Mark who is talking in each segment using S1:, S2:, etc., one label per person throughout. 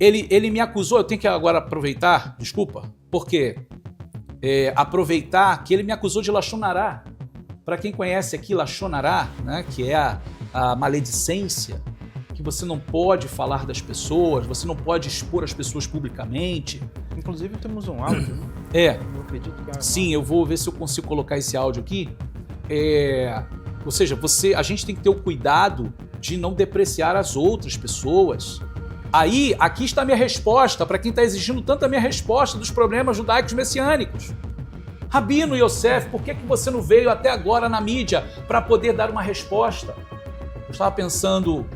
S1: Ele me acusou, eu tenho que agora aproveitar, desculpa, porque aproveitar que ele me acusou de Lachonará. Para quem conhece aqui Lachonará, né, que é a maledicência, que você não pode falar das pessoas, você não pode expor as pessoas publicamente.
S2: Inclusive temos um áudio, né?
S1: Eu acredito que sim, eu vou ver se eu consigo colocar esse áudio aqui. Ou seja, a gente tem que ter o cuidado de não depreciar as outras pessoas. Aí, aqui está a minha resposta, para quem está exigindo tanto a minha resposta dos problemas judaicos messiânicos. Rabino Yosef, por que você não veio até agora na mídia para poder dar uma resposta? Eu estava pensando,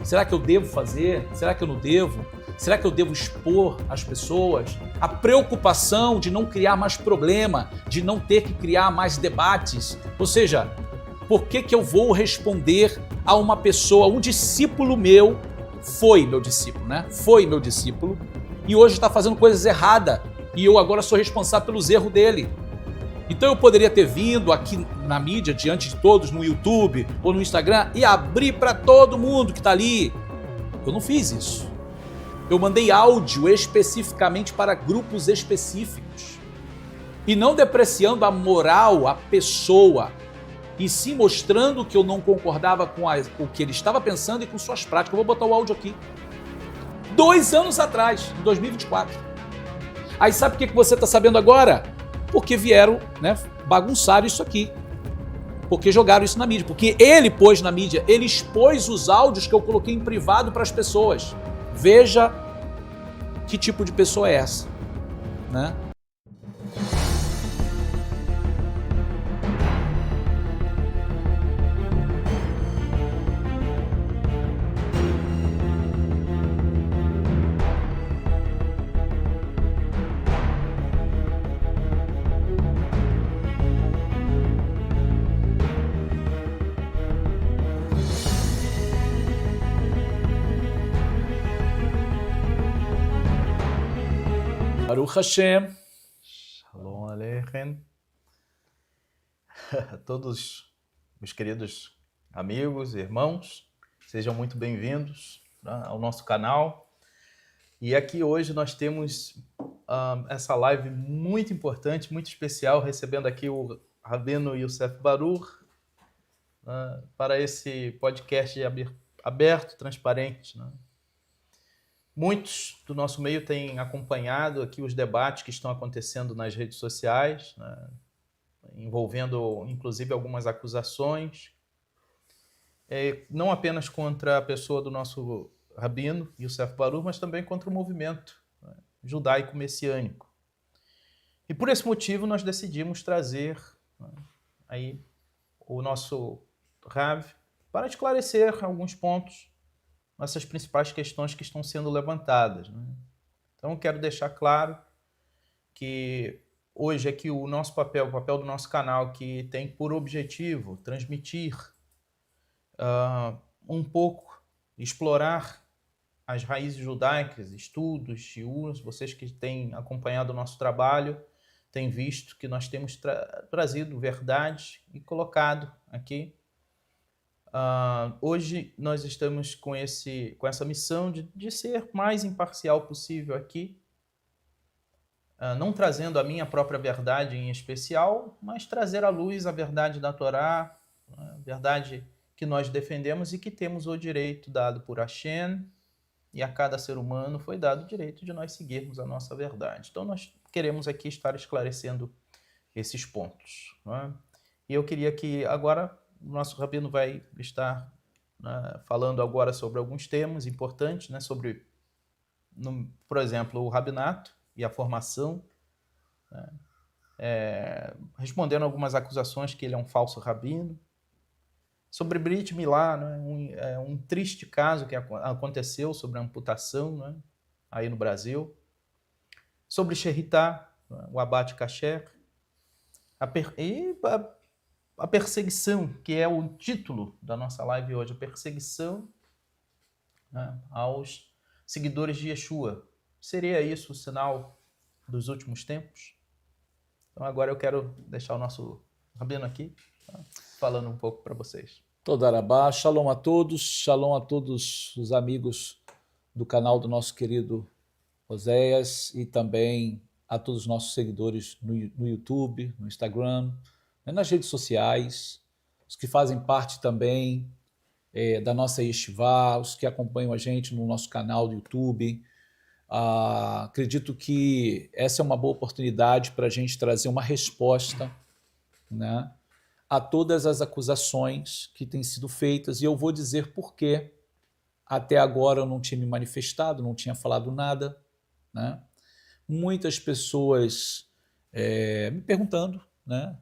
S1: será que eu devo fazer? Será que eu não devo? Será que eu devo expor as pessoas? A preocupação de não criar mais problema, de não ter que criar mais debates. Ou seja, por que eu vou responder a uma pessoa, um discípulo meu, foi meu discípulo, né? Foi meu discípulo e hoje está fazendo coisas erradas e eu agora sou responsável pelos erros dele. Então eu poderia ter vindo aqui na mídia, diante de todos, no YouTube ou no Instagram e abrir para todo mundo que está ali. Eu não fiz isso. Eu mandei áudio especificamente para grupos específicos e não depreciando a moral, a pessoa, e sim mostrando que eu não concordava com o que ele estava pensando e com suas práticas. Eu vou botar o áudio aqui. 2 anos atrás, em 2024. Aí sabe o que você está sabendo agora? Porque vieram, né, bagunçar isso aqui. Porque jogaram isso na mídia. Porque ele pôs na mídia, ele expôs os áudios que eu coloquei em privado para as pessoas. Veja que tipo de pessoa é essa, né? Baruch Hashem.
S2: Shalom Aleichem. Todos meus queridos amigos e irmãos, sejam muito bem-vindos ao nosso canal. E aqui hoje nós temos essa live muito importante, muito especial, recebendo aqui o Rabino Yosef Baruch para esse podcast aberto, transparente, né? Muitos do nosso meio têm acompanhado aqui os debates que estão acontecendo nas redes sociais, né, envolvendo inclusive algumas acusações, não apenas contra a pessoa do nosso rabino, Yosef Baruch, mas também contra o movimento, né, judaico-messiânico. E por esse motivo nós decidimos trazer, né, aí o nosso Rav para esclarecer alguns pontos, essas principais questões que estão sendo levantadas, né? Então, eu quero deixar claro que hoje aqui o nosso papel, o papel do nosso canal, que tem por objetivo transmitir um pouco, explorar as raízes judaicas, estudos, shiuros. Vocês que têm acompanhado o nosso trabalho têm visto que nós temos trazido verdade e colocado aqui. Hoje nós estamos com essa missão de ser mais imparcial possível aqui, não trazendo a minha própria verdade em especial, mas trazer à luz a verdade da Torá, a verdade que nós defendemos e que temos o direito dado por Hashem, e a cada ser humano foi dado o direito de nós seguirmos a nossa verdade. Então nós queremos aqui estar esclarecendo esses pontos, né? E eu queria que agora o nosso rabino vai estar falando agora sobre alguns temas importantes, né, sobre, por exemplo, o rabinato e a formação, né, respondendo algumas acusações que ele é um falso rabino, sobre Brit Milá, né, um triste caso que aconteceu sobre a amputação, né, aí no Brasil, sobre Sheritá, né, o abate kasher, a perseguição, que é o título da nossa live hoje, a perseguição, né, aos seguidores de Yeshua. Seria isso o sinal dos últimos tempos? Então agora eu quero deixar o nosso rabino aqui, tá, falando um pouco para vocês.
S1: Toda Arabá, shalom a todos os amigos do canal do nosso querido Oséias e também a todos os nossos seguidores no YouTube, no Instagram, nas redes sociais, os que fazem parte também da nossa Yeshivá, os que acompanham a gente no nosso canal do YouTube. Acredito que essa é uma boa oportunidade para a gente trazer uma resposta, né, a todas as acusações que têm sido feitas, e eu vou dizer por quê. Até agora eu não tinha me manifestado, não tinha falado nada, né? Muitas pessoas me perguntando, né?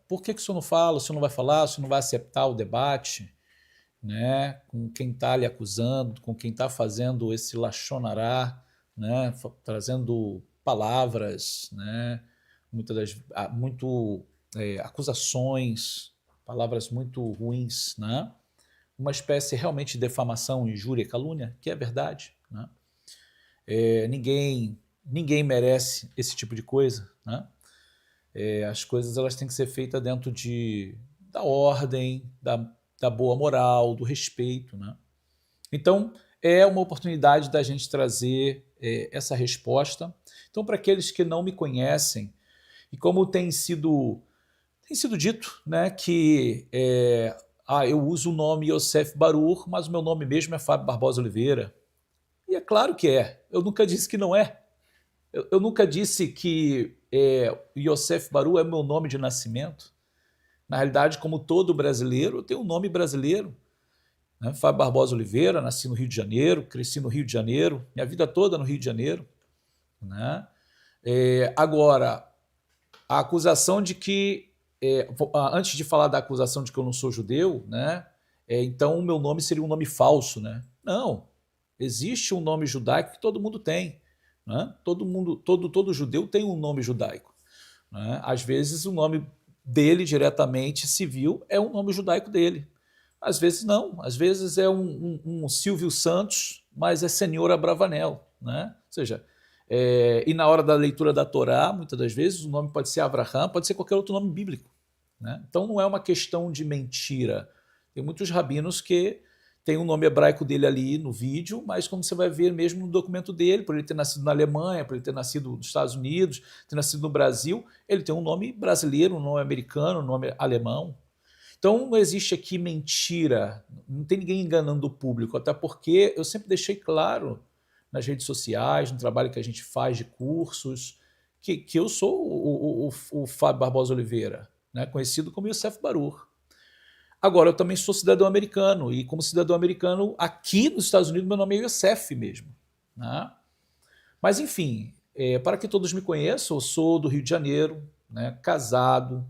S1: Por que o senhor não fala, o senhor não vai falar, o senhor não vai aceitar o debate, né? Com quem está lhe acusando, com quem está fazendo esse lachonará, né? Trazendo palavras, né? Acusações, palavras muito ruins, né? Uma espécie realmente de defamação, injúria e calúnia, que é verdade, né? Ninguém merece esse tipo de coisa, né? As coisas elas têm que ser feitas dentro da ordem, da boa moral, do respeito, né? Então, é uma oportunidade da gente trazer essa resposta. Então, para aqueles que não me conhecem, e como tem sido dito, né, que eu uso o nome Yosef Barur, mas o meu nome mesmo é Fábio Barbosa Oliveira. E é claro que é. Eu nunca disse que não é. Eu nunca disse que Yosef Barur é meu nome de nascimento. Na realidade, como todo brasileiro, eu tenho um nome brasileiro, né? Fábio Barbosa Oliveira, nasci no Rio de Janeiro, cresci no Rio de Janeiro, minha vida toda no Rio de Janeiro, né? Agora, a acusação de que, antes de falar da acusação de que eu não sou judeu, né? Então o meu nome seria um nome falso, né? Não, existe um nome judaico que todo mundo tem, né? Todo judeu tem um nome judaico, né? Às vezes o nome dele diretamente civil é um nome judaico dele, às vezes não, às vezes é um Silvio Santos, mas é Senhor Abravanel, né? Ou seja, e na hora da leitura da Torá, muitas das vezes o nome pode ser Abraham, pode ser qualquer outro nome bíblico, né? Então não é uma questão de mentira. Tem muitos rabinos que tem o nome hebraico dele ali no vídeo, mas como você vai ver mesmo no documento dele, por ele ter nascido na Alemanha, por ele ter nascido nos Estados Unidos, ter nascido no Brasil, ele tem um nome brasileiro, um nome americano, um nome alemão. Então não existe aqui mentira, não tem ninguém enganando o público, até porque eu sempre deixei claro nas redes sociais, no trabalho que a gente faz de cursos, que eu sou o Fábio Barbosa Oliveira, né, conhecido como Yosef Barur. Agora, eu também sou cidadão americano, e como cidadão americano, aqui nos Estados Unidos, meu nome é Yosef mesmo, né? Mas, enfim, para que todos me conheçam, eu sou do Rio de Janeiro, né, casado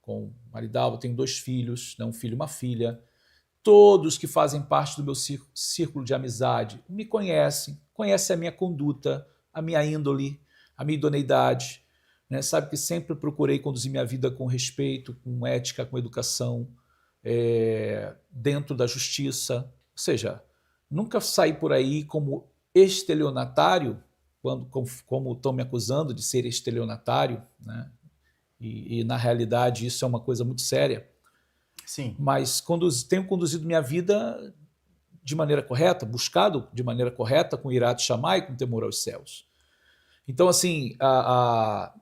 S1: com Maridalva, tenho 2 filhos, né, um filho e uma filha. Todos que fazem parte do meu círculo de amizade me conhecem a minha conduta, a minha índole, a minha idoneidade, né? Sabe que sempre procurei conduzir minha vida com respeito, com ética, com educação, dentro da justiça. Ou seja, nunca saí por aí como estelionatário, como estão me acusando de ser estelionatário, né? E na realidade isso é uma coisa muito séria.
S2: Sim.
S1: Mas tenho conduzido minha vida de maneira correta, buscado de maneira correta, com irá de chamar e com temor aos céus. Então, assim,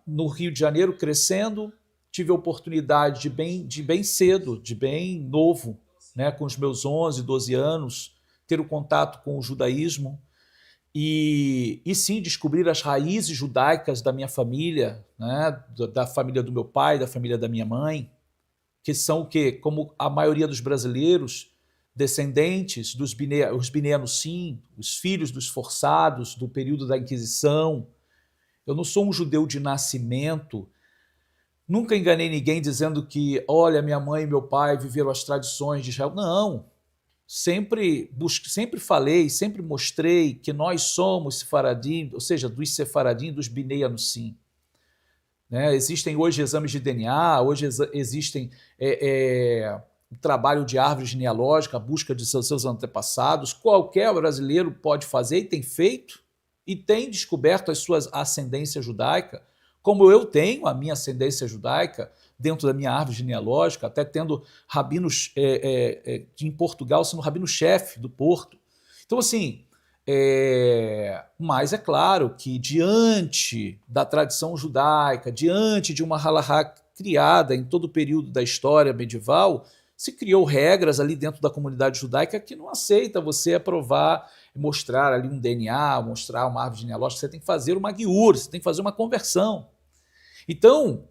S1: no Rio de Janeiro, crescendo, tive a oportunidade de bem cedo, de bem novo, né, com os meus 11, 12 anos, ter o contato com o judaísmo e sim descobrir as raízes judaicas da minha família, né, da família do meu pai, da família da minha mãe, que são o quê? Como a maioria dos brasileiros, descendentes dos os Bineanusim, os filhos dos forçados do período da Inquisição. Eu não sou um judeu de nascimento, nunca enganei ninguém dizendo que, olha, minha mãe e meu pai viveram as tradições de Israel. Não, sempre falei, sempre mostrei que nós somos sefaradim, ou seja, dos sefaradim, dos Bineanusim. Né? Existem hoje exames de DNA, hoje existem trabalho de árvore genealógica, a busca de seus antepassados. Qualquer brasileiro pode fazer e tem feito, e tem descoberto as suas ascendências judaicas, como eu tenho a minha ascendência judaica dentro da minha árvore genealógica, até tendo rabinos em Portugal, sendo rabino-chefe do Porto. Então, assim, mas é claro que diante da tradição judaica, diante de uma halahá criada em todo o período da história medieval, se criou regras ali dentro da comunidade judaica que não aceita você aprovar, mostrar ali um DNA, mostrar uma árvore genealógica, você tem que fazer uma guiur, você tem que fazer uma conversão. Então,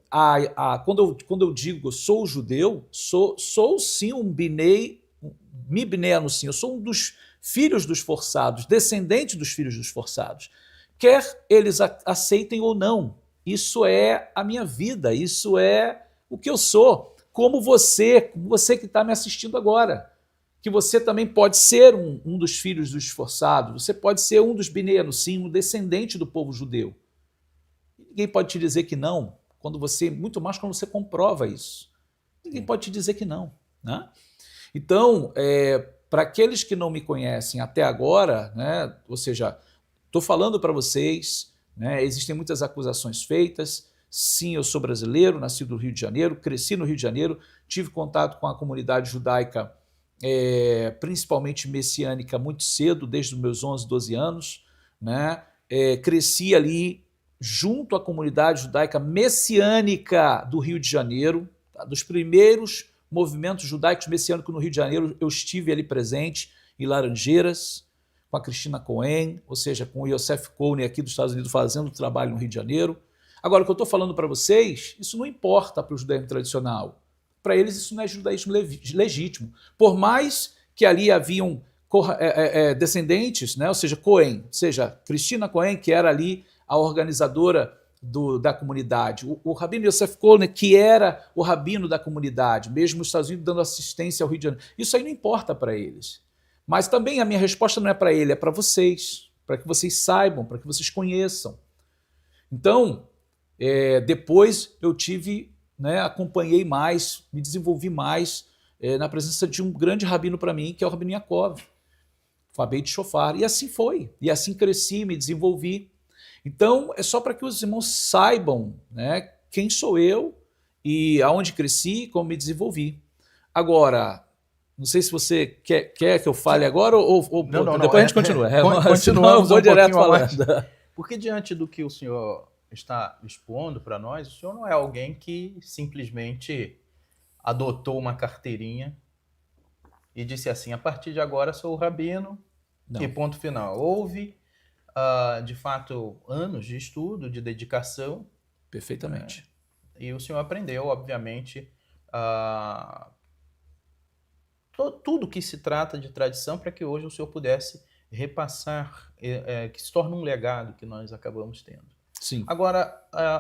S1: quando eu digo sou judeu, sou sim um mi bnei anusim, eu sou um dos filhos dos forçados, descendente dos filhos dos forçados. Quer eles aceitem ou não, isso é a minha vida, isso é o que eu sou. Como você que está me assistindo agora, que você também pode ser um dos filhos dos forçados, você pode ser um dos bnei anusim, um descendente do povo judeu. Ninguém pode te dizer que não, muito mais quando você comprova isso. Ninguém pode te dizer que não, né? Então, para aqueles que não me conhecem até agora, né, ou seja, estou falando para vocês, né, existem muitas acusações feitas. Sim, eu sou brasileiro, nasci no Rio de Janeiro, cresci no Rio de Janeiro, tive contato com a comunidade judaica, principalmente messiânica, muito cedo, desde os meus 11, 12 anos, né? Cresci ali junto à comunidade judaica messiânica do Rio de Janeiro, tá? Dos primeiros movimentos judaicos messiânicos no Rio de Janeiro, eu estive ali presente, em Laranjeiras, com a Cristina Cohen, ou seja, com o Yosef Cohen aqui dos Estados Unidos fazendo trabalho no Rio de Janeiro. Agora, o que eu estou falando para vocês, isso não importa para o judaísmo tradicional. Para eles, isso não é judaísmo legítimo. Por mais que ali haviam descendentes, né? Ou seja, Cohen, ou seja, Cristina Cohen, que era ali a organizadora da comunidade, o rabino Yosef Cohen, que era o rabino da comunidade, mesmo os Estados Unidos dando assistência ao Rio de Janeiro. Isso aí não importa para eles. Mas também a minha resposta não é para ele, é para vocês, para que vocês saibam, para que vocês conheçam. Então, depois eu acompanhei mais, me desenvolvi mais na presença de um grande rabino para mim, que é o Rabino Yaakov, Fabei de Shofar. E assim foi, e assim cresci, me desenvolvi. Então, é só para que os irmãos saibam, né, quem sou eu e aonde cresci e como me desenvolvi. Agora, não sei se você quer que eu fale agora ou
S2: não,
S1: depois a gente continua.
S2: Continuamos,
S1: eu vou direto falando.
S2: Porque diante do que o senhor está expondo para nós, o senhor não é alguém que simplesmente adotou uma carteirinha e disse assim, a partir de agora sou o rabino, e ponto final. Houve, de fato, anos de estudo, de dedicação.
S1: Perfeitamente.
S2: E o senhor aprendeu, obviamente, tudo que se trata de tradição para que hoje o senhor pudesse repassar, que se torne um legado que nós acabamos tendo.
S1: Sim.
S2: Agora,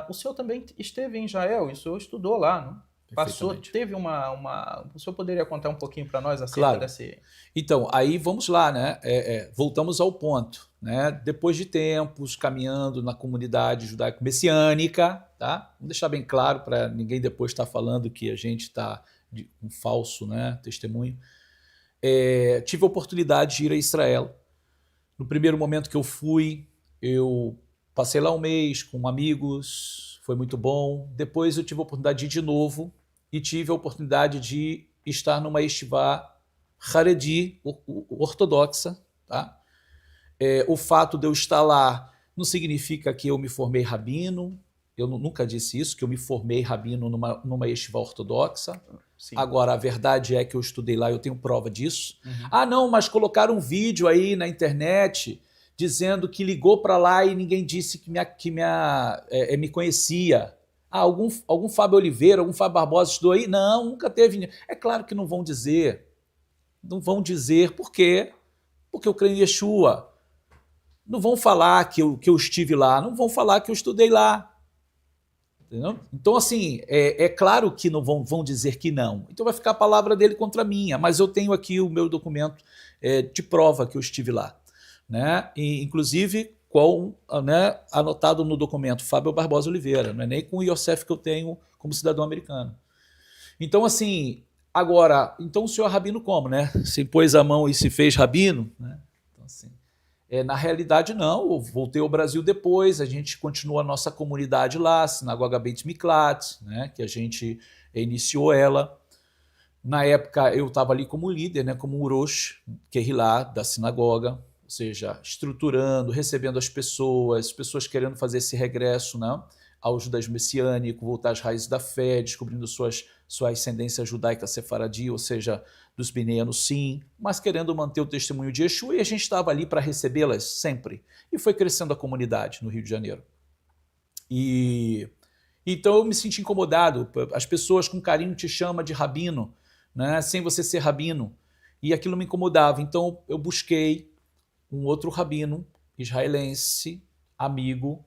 S2: o senhor também esteve em Israel, e o senhor estudou lá, não? Passou, teve o senhor poderia contar um pouquinho para nós acerca desse...
S1: Então, aí vamos lá, né? Voltamos ao ponto, né? Depois de tempos caminhando na comunidade judaico-messiânica, tá? Vamos deixar bem claro para ninguém depois estar falando que a gente está um falso, né, testemunho. Tive a oportunidade de ir a Israel. No primeiro momento que eu fui, eu passei lá um mês com amigos, foi muito bom. Depois eu tive a oportunidade de ir de novo e tive a oportunidade de estar numa yeshivá haredi, ortodoxa. Tá? O fato de eu estar lá não significa que eu me formei rabino, eu nunca disse isso, que eu me formei rabino numa yeshivá ortodoxa.
S2: Sim.
S1: Agora, a verdade é que eu estudei lá, eu tenho prova disso. Uhum. Não, mas colocaram um vídeo aí na internet dizendo que ligou para lá e ninguém disse que me conhecia. Algum Fábio Oliveira, algum Fábio Barbosa estudou aí? Não, nunca teve. É claro que não vão dizer. Não vão dizer. Por quê? Porque eu creio em Yeshua. Não vão falar que eu estive lá, não vão falar que eu estudei lá. Entendeu? Então, assim, é claro que não vão dizer que não. Então vai ficar a palavra dele contra a minha, mas eu tenho aqui o meu documento de prova que eu estive lá. Né? E, inclusive, anotado no documento Fábio Barbosa Oliveira, não é nem com o Yosef que eu tenho como cidadão americano. Então, assim, agora, então o senhor é rabino como, né? Se pôs a mão e se fez rabino, né? Então, assim, na realidade, não. Eu voltei ao Brasil depois, a gente continua a nossa comunidade lá, a Sinagoga Beit Miklat, né? Que a gente iniciou ela. Na época eu estava ali como líder, né, como Urosh Kehilá da sinagoga, ou seja, estruturando, recebendo as pessoas querendo fazer esse regresso, né, ao judaísmo messiânico, voltar às raízes da fé, descobrindo sua ascendência judaica sefaradi, ou seja, dos bineanos sim, mas querendo manter o testemunho de Yeshua, e a gente estava ali para recebê-las sempre. E foi crescendo a comunidade no Rio de Janeiro. E então eu me senti incomodado. As pessoas com carinho te chamam de rabino, né, sem você ser rabino. E aquilo me incomodava. Então eu busquei um outro rabino israelense, amigo,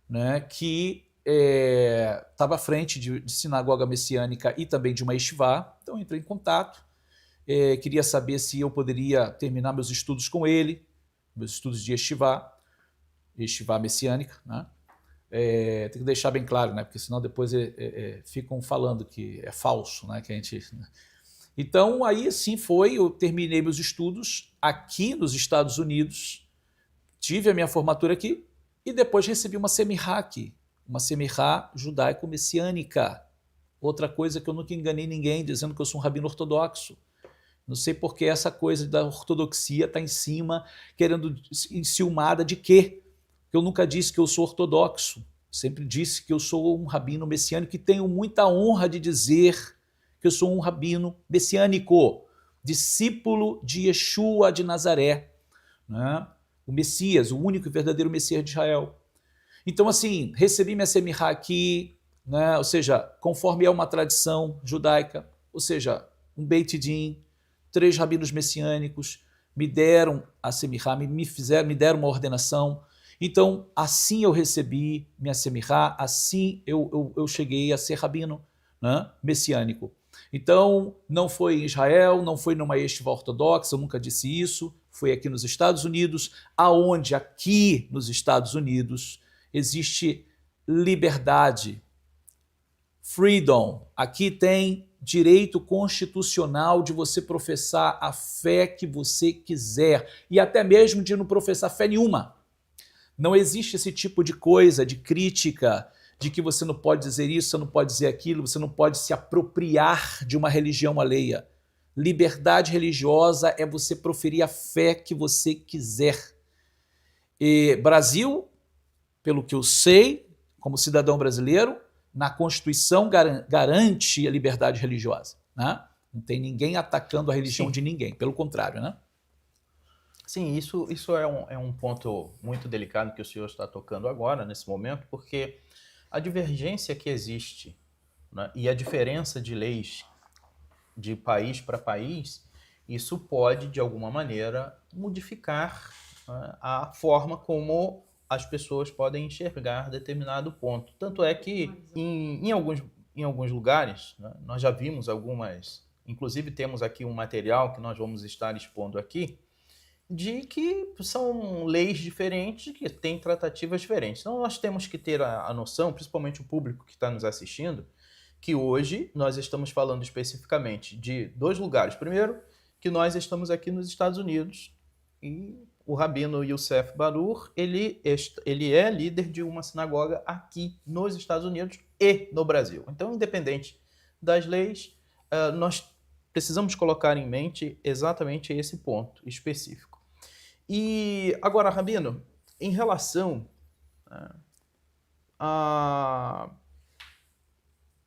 S1: né, que estava à frente de sinagoga messiânica e também de uma yeshivá. Então eu entrei em contato, queria saber se eu poderia terminar meus estudos com ele, meus estudos de yeshivá messiânica, né? Tem que deixar bem claro, né? Porque senão depois ficam falando que é falso, né? Que a gente... Então, aí assim foi, eu terminei meus estudos aqui nos Estados Unidos, tive a minha formatura aqui e depois recebi uma semirá aqui, uma semirá judaico-messiânica. Outra coisa que eu nunca enganei ninguém dizendo que eu sou um rabino ortodoxo. Não sei porque essa coisa da ortodoxia está em cima, querendo enciumada de quê? Eu nunca disse que eu sou ortodoxo, sempre disse que eu sou um rabino messiânico e tenho muita honra de dizer que eu sou um rabino messiânico, discípulo de Yeshua de Nazaré, né? O Messias, o único e verdadeiro Messias de Israel. Então, assim, recebi minha semirá aqui, né? Ou seja, conforme é uma tradição judaica, ou seja, um Beit Din, 3 rabinos messiânicos me deram a semirá, me deram uma ordenação. Então, assim eu recebi minha semirá, assim eu cheguei a ser rabino, né, messiânico. Então, não foi em Israel, não foi numa yeshiva ortodoxa, eu nunca disse isso, foi aqui nos Estados Unidos, aonde aqui nos Estados Unidos existe liberdade, freedom. Aqui tem direito constitucional de você professar a fé que você quiser e até mesmo de não professar fé nenhuma. Não existe esse tipo de coisa, de crítica, de que você não pode dizer isso, você não pode dizer aquilo, você não pode se apropriar de uma religião alheia. Liberdade religiosa é você proferir a fé que você quiser. E Brasil, pelo que eu sei, como cidadão brasileiro, na Constituição garante a liberdade religiosa, né? Não tem ninguém atacando a religião de ninguém, pelo contrário, né?
S2: Sim, isso é um ponto muito delicado que o senhor está tocando agora, nesse momento, porque a divergência que existe, né, e a diferença de leis de país para país, isso pode, de alguma maneira, modificar, né, a forma como as pessoas podem enxergar determinado ponto. Tanto é que em alguns lugares, né, nós já vimos algumas, inclusive temos aqui um material que nós vamos estar expondo aqui, de que são leis diferentes, que têm tratativas diferentes. Então nós temos que ter a noção, principalmente o público que está nos assistindo, que hoje nós estamos falando especificamente de 2 lugares. Primeiro, que nós estamos aqui nos Estados Unidos e o rabino Youssef Barur, ele é líder de uma sinagoga aqui nos Estados Unidos e no Brasil. Então, independente das leis, nós precisamos colocar em mente exatamente esse ponto específico. E agora, rabino, em relação a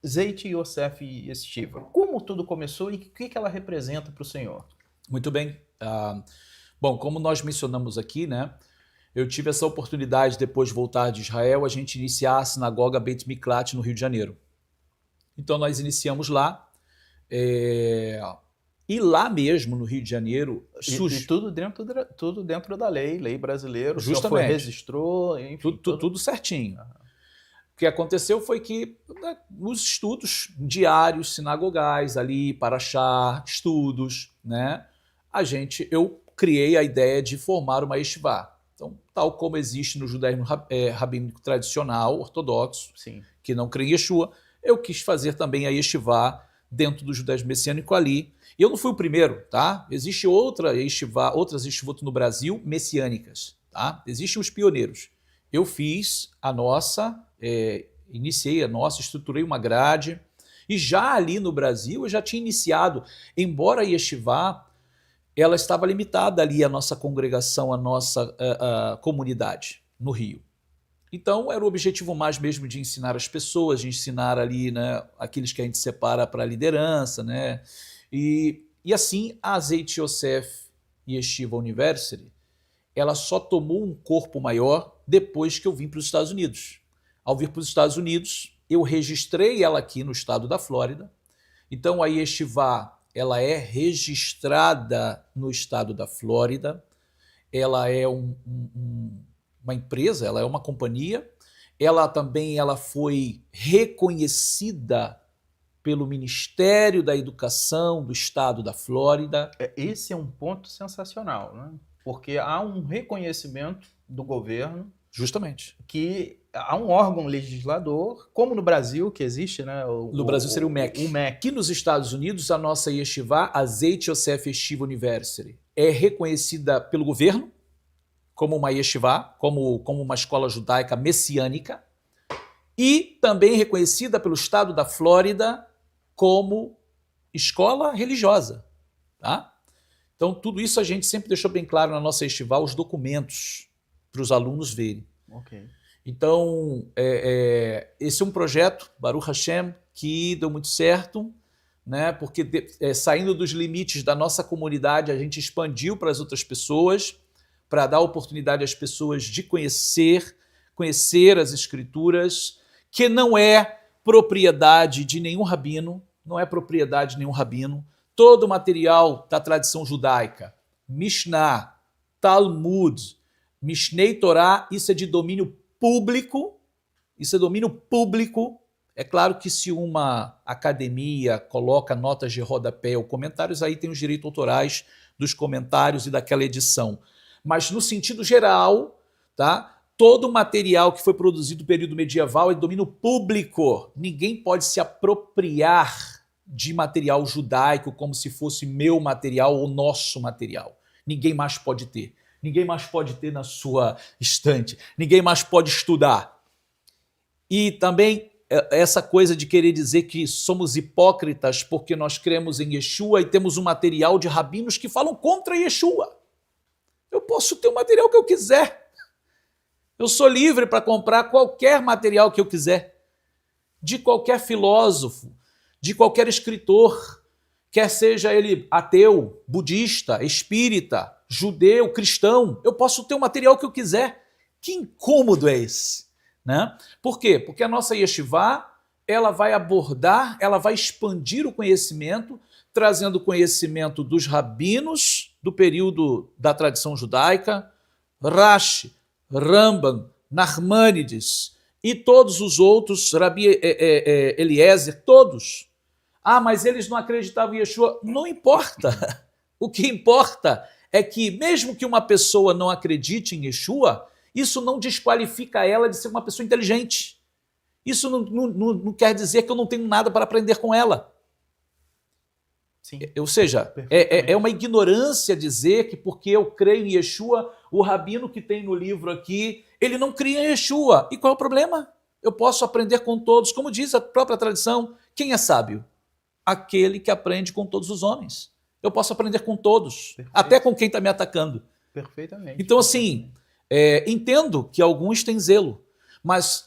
S2: Zeit Yosef Estiva, como tudo começou e o que ela representa para o senhor?
S1: Muito bem. Bom, como nós mencionamos aqui, né, eu tive essa oportunidade, depois de voltar de Israel, a gente iniciar a sinagoga Beit Miklat no Rio de Janeiro. Então nós iniciamos lá, e lá mesmo no Rio de Janeiro...
S2: E tudo dentro da lei brasileira,
S1: justamente,
S2: o senhor registrou, enfim...
S1: Tudo certinho. Uhum. O que aconteceu foi que, né, nos estudos diários, sinagogais, ali, paraxá, estudos, né, eu criei a ideia de formar uma yeshivá. Então, tal como existe no judaísmo rabínico tradicional, ortodoxo, sim, que não crê em Yeshua, eu quis fazer também a yeshivá dentro do judaísmo messiânico ali. E eu não fui o primeiro, tá? Existem outras yeshivot no Brasil messiânicas, tá? Existem os pioneiros. Eu fiz a nossa, iniciei a nossa, estruturei uma grade E já ali no Brasil eu já tinha iniciado, embora a Yeshivá, ela estava limitada ali, a nossa congregação, a nossa a comunidade no Rio. Então era o objetivo mais mesmo de ensinar as pessoas, de ensinar ali, né, aqueles que a gente separa para a liderança, né? E assim a Azeite Yosef Yeshiva University, ela só tomou um corpo maior depois que eu vim para os Estados Unidos. Ao vir para os Estados Unidos, eu registrei ela aqui no estado da Flórida. Então a Yeshiva, ela é registrada no estado da Flórida. Ela é uma empresa, ela é uma companhia. Ela também foi reconhecida pelo Ministério da Educação do estado da Flórida.
S2: Esse é um ponto sensacional, né? Porque há um reconhecimento do governo.
S1: Justamente.
S2: Que há um órgão legislador, como no Brasil, que existe, né?
S1: No Brasil seria o MEC. Aqui nos Estados Unidos, a nossa Yeshiva, Azeite Yosef Yeshiva University, é reconhecida pelo governo como uma Yeshiva, como uma escola judaica messiânica, e também reconhecida pelo estado da Flórida como escola religiosa. Tá? Então, tudo isso a gente sempre deixou bem claro na nossa Yeshiva, os documentos para os alunos verem.
S2: Okay.
S1: Então, esse é um projeto, Baruch Hashem, que deu muito certo, né? Porque saindo dos limites da nossa comunidade, a gente expandiu para as outras pessoas, para dar oportunidade às pessoas de conhecer as escrituras, que não é propriedade de nenhum rabino, Todo o material da tradição judaica, Mishnah, Talmud, Mishnei Torá, isso é de domínio público, É claro que se uma academia coloca notas de rodapé ou comentários, aí tem os direitos autorais dos comentários e daquela edição. Mas no sentido geral, tá? Todo o material que foi produzido no período medieval é de domínio público. Ninguém pode se apropriar de material judaico como se fosse meu material ou nosso material. Ninguém mais pode ter. Ninguém mais pode ter na sua estante. Ninguém mais pode estudar. E também essa coisa de querer dizer que somos hipócritas porque nós cremos em Yeshua e temos um material de rabinos que falam contra Yeshua. Eu posso ter o material que eu quiser. Eu sou livre para comprar qualquer material que eu quiser. De qualquer filósofo, de qualquer escritor, quer seja ele ateu, budista, espírita, judeu, cristão, eu posso ter o material que eu quiser. Que incômodo é esse? Né? Por quê? Porque a nossa Yeshiva, ela vai abordar, ela vai expandir o conhecimento, trazendo conhecimento dos rabinos do período da tradição judaica, Rashi, Rambam, Nachmanides e todos os outros, Rabi Eliezer, todos. Ah, mas eles não acreditavam em Yeshua. Não importa. O que importa é que, mesmo que uma pessoa não acredite em Yeshua, isso não desqualifica ela de ser uma pessoa inteligente. Isso não quer dizer que eu não tenho nada para aprender com ela. Sim. Ou seja, é uma ignorância dizer que porque eu creio em Yeshua, o rabino que tem no livro aqui, ele não cria em Yeshua. E qual é o problema? Eu posso aprender com todos, como diz a própria tradição. Quem é sábio? Aquele que aprende com todos os homens. Eu posso aprender com todos, até com quem está me atacando.
S2: Perfeitamente.
S1: Então, assim, entendo que alguns têm zelo, mas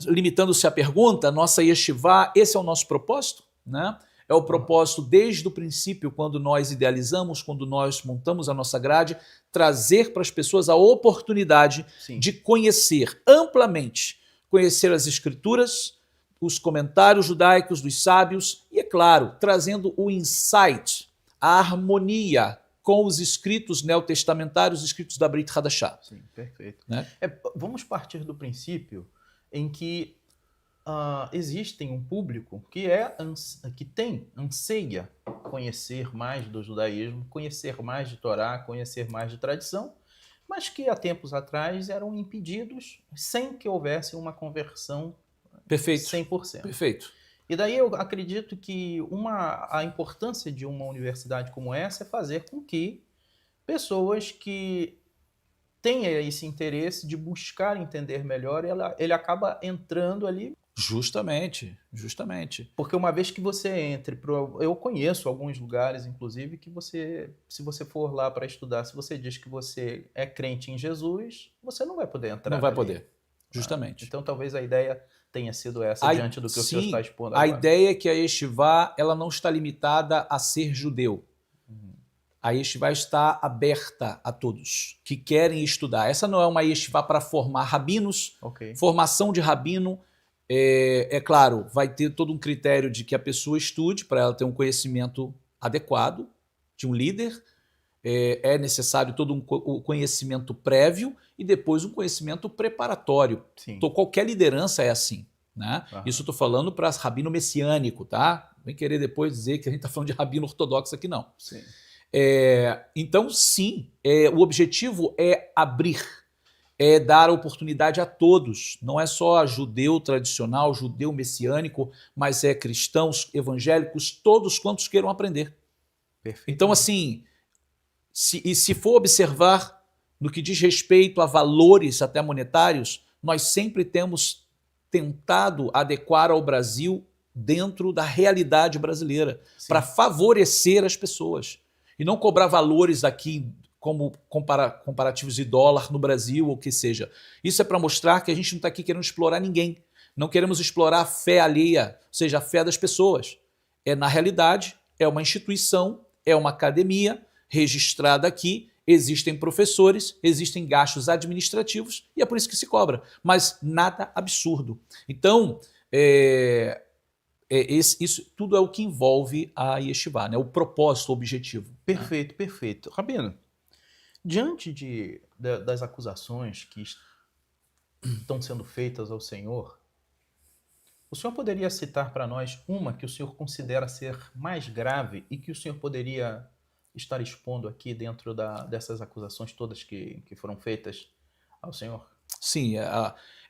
S1: limitando-se à pergunta, nossa Yeshiva, esse é o nosso propósito, né? É o propósito desde o princípio, quando nós idealizamos, quando nós montamos a nossa grade, trazer para as pessoas a oportunidade de conhecer amplamente, conhecer as escrituras, os comentários judaicos dos sábios e, é claro, trazendo o insight, a harmonia com os escritos neotestamentários, os escritos da Brit Hadashah.
S2: Sim, perfeito.
S1: Né?
S2: Vamos partir do princípio em que existem um público que anseia conhecer mais do judaísmo, conhecer mais de Torá, conhecer mais de tradição, mas que há tempos atrás eram impedidos sem que houvesse uma conversão 100%.
S1: Perfeito.
S2: E daí eu acredito que a importância de uma universidade como essa é fazer com que pessoas que tenham esse interesse de buscar entender melhor, ele acaba entrando ali
S1: Justamente, justamente.
S2: Porque uma vez que você entre, eu conheço alguns lugares, inclusive, que você, se você for lá para estudar, se você diz que você é crente em Jesus, você não vai poder entrar
S1: Não vai
S2: ali.
S1: poder, justamente.
S2: Então talvez a ideia tenha sido essa, diante do que o senhor
S1: Sim,
S2: está expondo
S1: a
S2: agora.
S1: ideia é que a Yeshivá, ela não está limitada a ser judeu. A Yeshivá está aberta a todos que querem estudar. Essa não é uma Yeshivá para formar rabinos.
S2: Ok.
S1: Formação de rabino, é claro, vai ter todo um critério de que a pessoa estude para ela ter um conhecimento adequado de um líder. É necessário todo um conhecimento prévio e depois um conhecimento preparatório.
S2: Sim.
S1: Então, qualquer liderança é assim. Né?
S2: Aham.
S1: Isso eu estou falando para rabino messiânico, tá? Não vem querer depois dizer que a gente está falando de rabino ortodoxo aqui, não.
S2: Sim.
S1: Então, sim, o objetivo é abrir, é dar oportunidade a todos. Não é só judeu tradicional, judeu messiânico, mas é cristãos, evangélicos, todos quantos queiram aprender.
S2: Perfeito.
S1: Então, assim, se for observar no que diz respeito a valores até monetários, nós sempre temos tentado adequar ao Brasil dentro da realidade brasileira, para favorecer as pessoas. E não cobrar valores aqui como comparativos de dólar no Brasil ou o que seja. Isso é para mostrar que a gente não está aqui querendo explorar ninguém. Não queremos explorar a fé alheia, ou seja, a fé das pessoas. Na realidade, é uma instituição, é uma academia registrada aqui, existem professores, existem gastos administrativos e é por isso que se cobra. Mas nada absurdo. Então, isso tudo é o que envolve a Yeshivá, né? O propósito, o objetivo.
S2: Perfeito, perfeito. Rabino, diante das acusações que estão sendo feitas ao senhor, o senhor poderia citar para nós uma que o senhor considera ser mais grave e que o senhor poderia estar expondo aqui dentro dessas acusações todas que foram feitas ao senhor?
S1: Sim,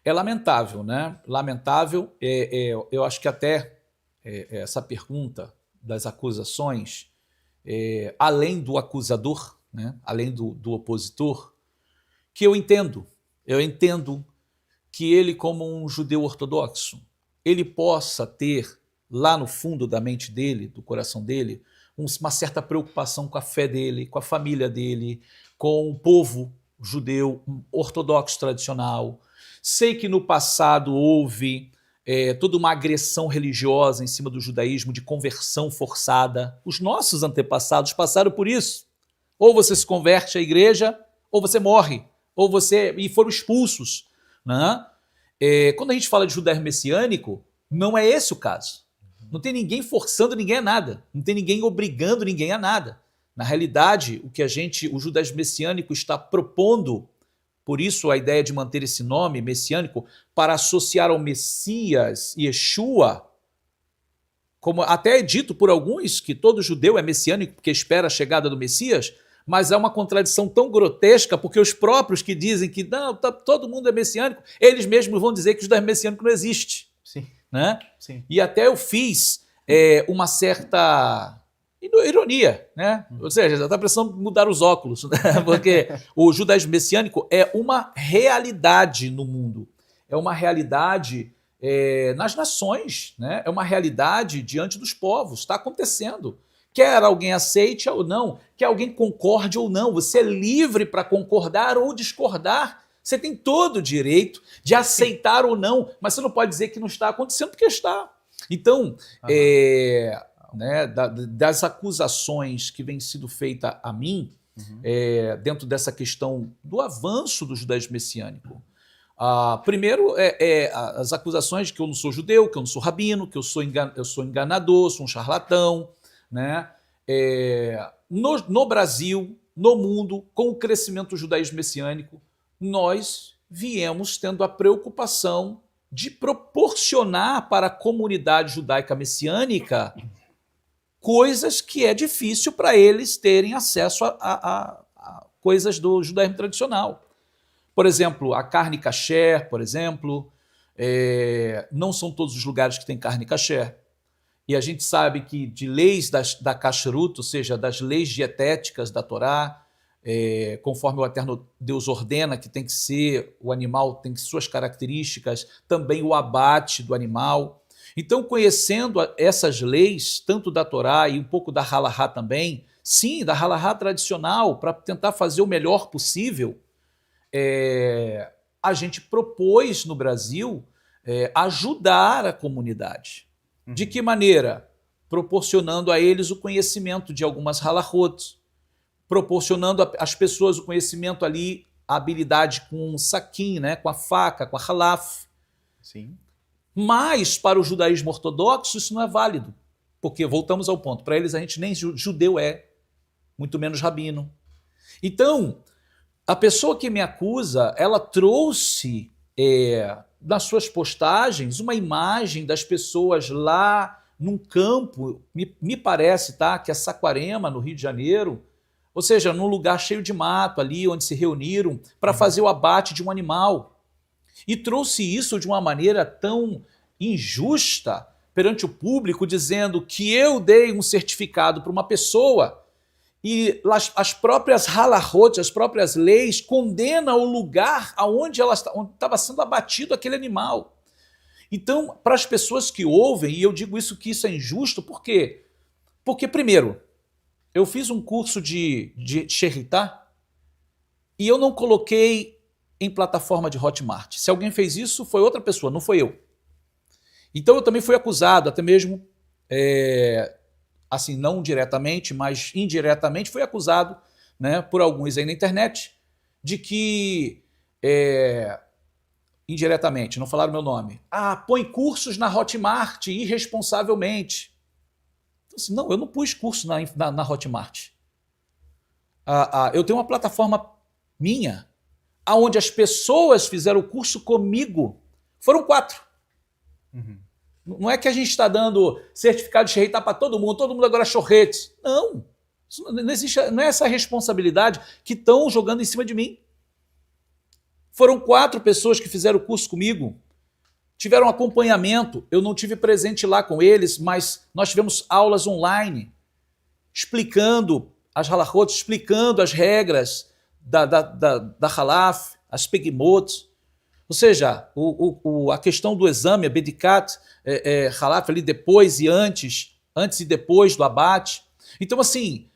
S1: é lamentável, né? Lamentável. Eu acho que até essa pergunta das acusações, além do acusador, né? Além do opositor, que eu entendo que ele, como um judeu ortodoxo, ele possa ter lá no fundo da mente dele, do coração dele, uma certa preocupação com a fé dele, com a família dele, com o povo judeu ortodoxo tradicional. Sei que no passado houve toda uma agressão religiosa em cima do judaísmo, de conversão forçada. Os nossos antepassados passaram por isso. Ou você se converte à igreja, ou você morre, e foram expulsos. Né? Quando a gente fala de judaísmo messiânico, não é esse o caso. Não tem ninguém forçando ninguém a nada. Não tem ninguém obrigando ninguém a nada. Na realidade, o judaísmo messiânico está propondo, por isso a ideia de manter esse nome messiânico, para associar ao Messias, Yeshua, como até é dito por alguns que todo judeu é messiânico porque espera a chegada do Messias, mas é uma contradição tão grotesca, porque os próprios que dizem que não, todo mundo é messiânico, eles mesmos vão dizer que o judaísmo messiânico não existe.
S2: Sim.
S1: Né?
S2: Sim.
S1: E até eu fiz uma certa ironia, né? Ou seja, já está precisando mudar os óculos, né? Porque o judaísmo messiânico é uma realidade no mundo, é uma realidade nas nações, né? É uma realidade diante dos povos, está acontecendo. Quer alguém aceite ou não, quer alguém concorde ou não, você é livre para concordar ou discordar. Você tem todo o direito de aceitar ou não, mas você não pode dizer que não está acontecendo porque está. Então, né, das acusações que vêm sido feitas a mim, dentro dessa questão do avanço do judaísmo messiânico, primeiro, as acusações de que eu não sou judeu, que eu não sou rabino, que eu sou enganador, sou um charlatão. Né? No Brasil, no mundo, com o crescimento do judaísmo messiânico, nós viemos tendo a preocupação de proporcionar para a comunidade judaica messiânica coisas que é difícil para eles terem acesso a coisas do judaísmo tradicional. Por exemplo, a carne kasher, por exemplo, não são todos os lugares que tem carne kasher. E a gente sabe que de leis da kashrut, ou seja, das leis dietéticas da Torá, conforme o eterno Deus ordena, que tem que ser, o animal tem suas características, também o abate do animal. Então, conhecendo essas leis, tanto da Torá e um pouco da Halahá também, sim, da Halahá tradicional, para tentar fazer o melhor possível, a gente propôs no Brasil ajudar a comunidade. De que maneira? Proporcionando a eles o conhecimento de algumas halahot, proporcionando às pessoas o conhecimento ali, a habilidade com o saquim, né, com a faca, com a halaf.
S2: Sim.
S1: Mas para o judaísmo ortodoxo isso não é válido, porque, voltamos ao ponto, para eles a gente nem judeu muito menos rabino. Então, a pessoa que me acusa, ela trouxe nas suas postagens uma imagem das pessoas lá num campo, me parece, tá, que é Saquarema, no Rio de Janeiro, ou seja, num lugar cheio de mato ali, onde se reuniram para fazer o abate de um animal. E trouxe isso de uma maneira tão injusta perante o público, dizendo que eu dei um certificado para uma pessoa e as próprias halahot, as próprias leis, condenam o lugar onde estava sendo abatido aquele animal. Então, para as pessoas que ouvem, e eu digo que isso é injusto, por quê? Porque, primeiro, eu fiz um curso de Sheritá e eu não coloquei em plataforma de Hotmart. Se alguém fez isso, foi outra pessoa, não foi eu. Então eu também fui acusado, até mesmo, assim, não diretamente, mas indiretamente, fui acusado, né, por alguns aí na internet, de que, indiretamente, não falaram meu nome, põe cursos na Hotmart irresponsavelmente. Assim, não, eu não pus curso na Hotmart. Eu tenho uma plataforma minha, onde as pessoas fizeram o curso comigo. Foram 4.
S2: Uhum.
S1: Não é que a gente está dando certificado de Sheritá para todo mundo agora é chorrete. Não, não existe, não é essa responsabilidade que estão jogando em cima de mim. Foram 4 pessoas que fizeram o curso comigo. Tiveram acompanhamento, eu não tive presente lá com eles, mas nós tivemos aulas online, explicando as halachot, explicando as regras da halaf, as pegimot, ou seja, a questão do exame, a bedikat, halaf ali depois e antes e depois do abate. Então, assim,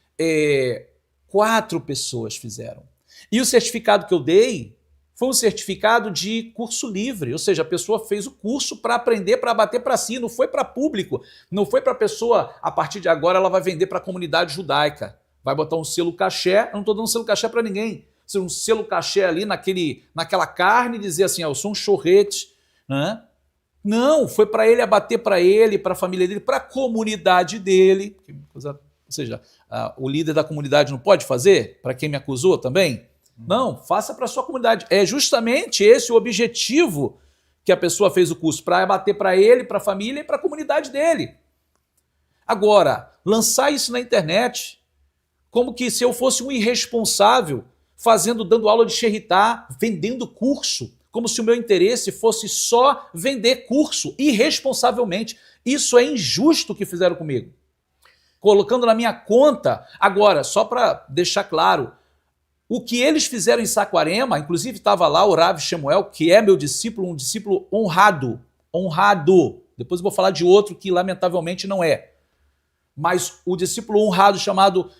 S1: 4 pessoas fizeram. E o certificado que eu dei foi um certificado de curso livre, ou seja, a pessoa fez o curso para aprender, para bater para si, não foi para público, não foi para a pessoa, a partir de agora ela vai vender para a comunidade judaica, vai botar um selo cachê, eu não estou dando selo cachê para ninguém, um selo cachê ali naquela carne e dizer assim, eu sou um chorrete, né? Não, foi para ele abater para ele, para a família dele, para a comunidade dele, ou seja, o líder da comunidade não pode fazer, para quem me acusou também? Não, faça para a sua comunidade. É justamente esse o objetivo que a pessoa fez o curso, para abater para ele, para a família e para a comunidade dele. Agora, lançar isso na internet, como que se eu fosse um irresponsável, dando aula de Sheritá, vendendo curso, como se o meu interesse fosse só vender curso, irresponsavelmente. Isso é injusto o que fizeram comigo. Colocando na minha conta, agora, só para deixar claro, o que eles fizeram em Saquarema, inclusive estava lá o Rav Shemuel, que é meu discípulo, um discípulo honrado. Depois eu vou falar de outro que lamentavelmente não é. Mas o discípulo honrado chamado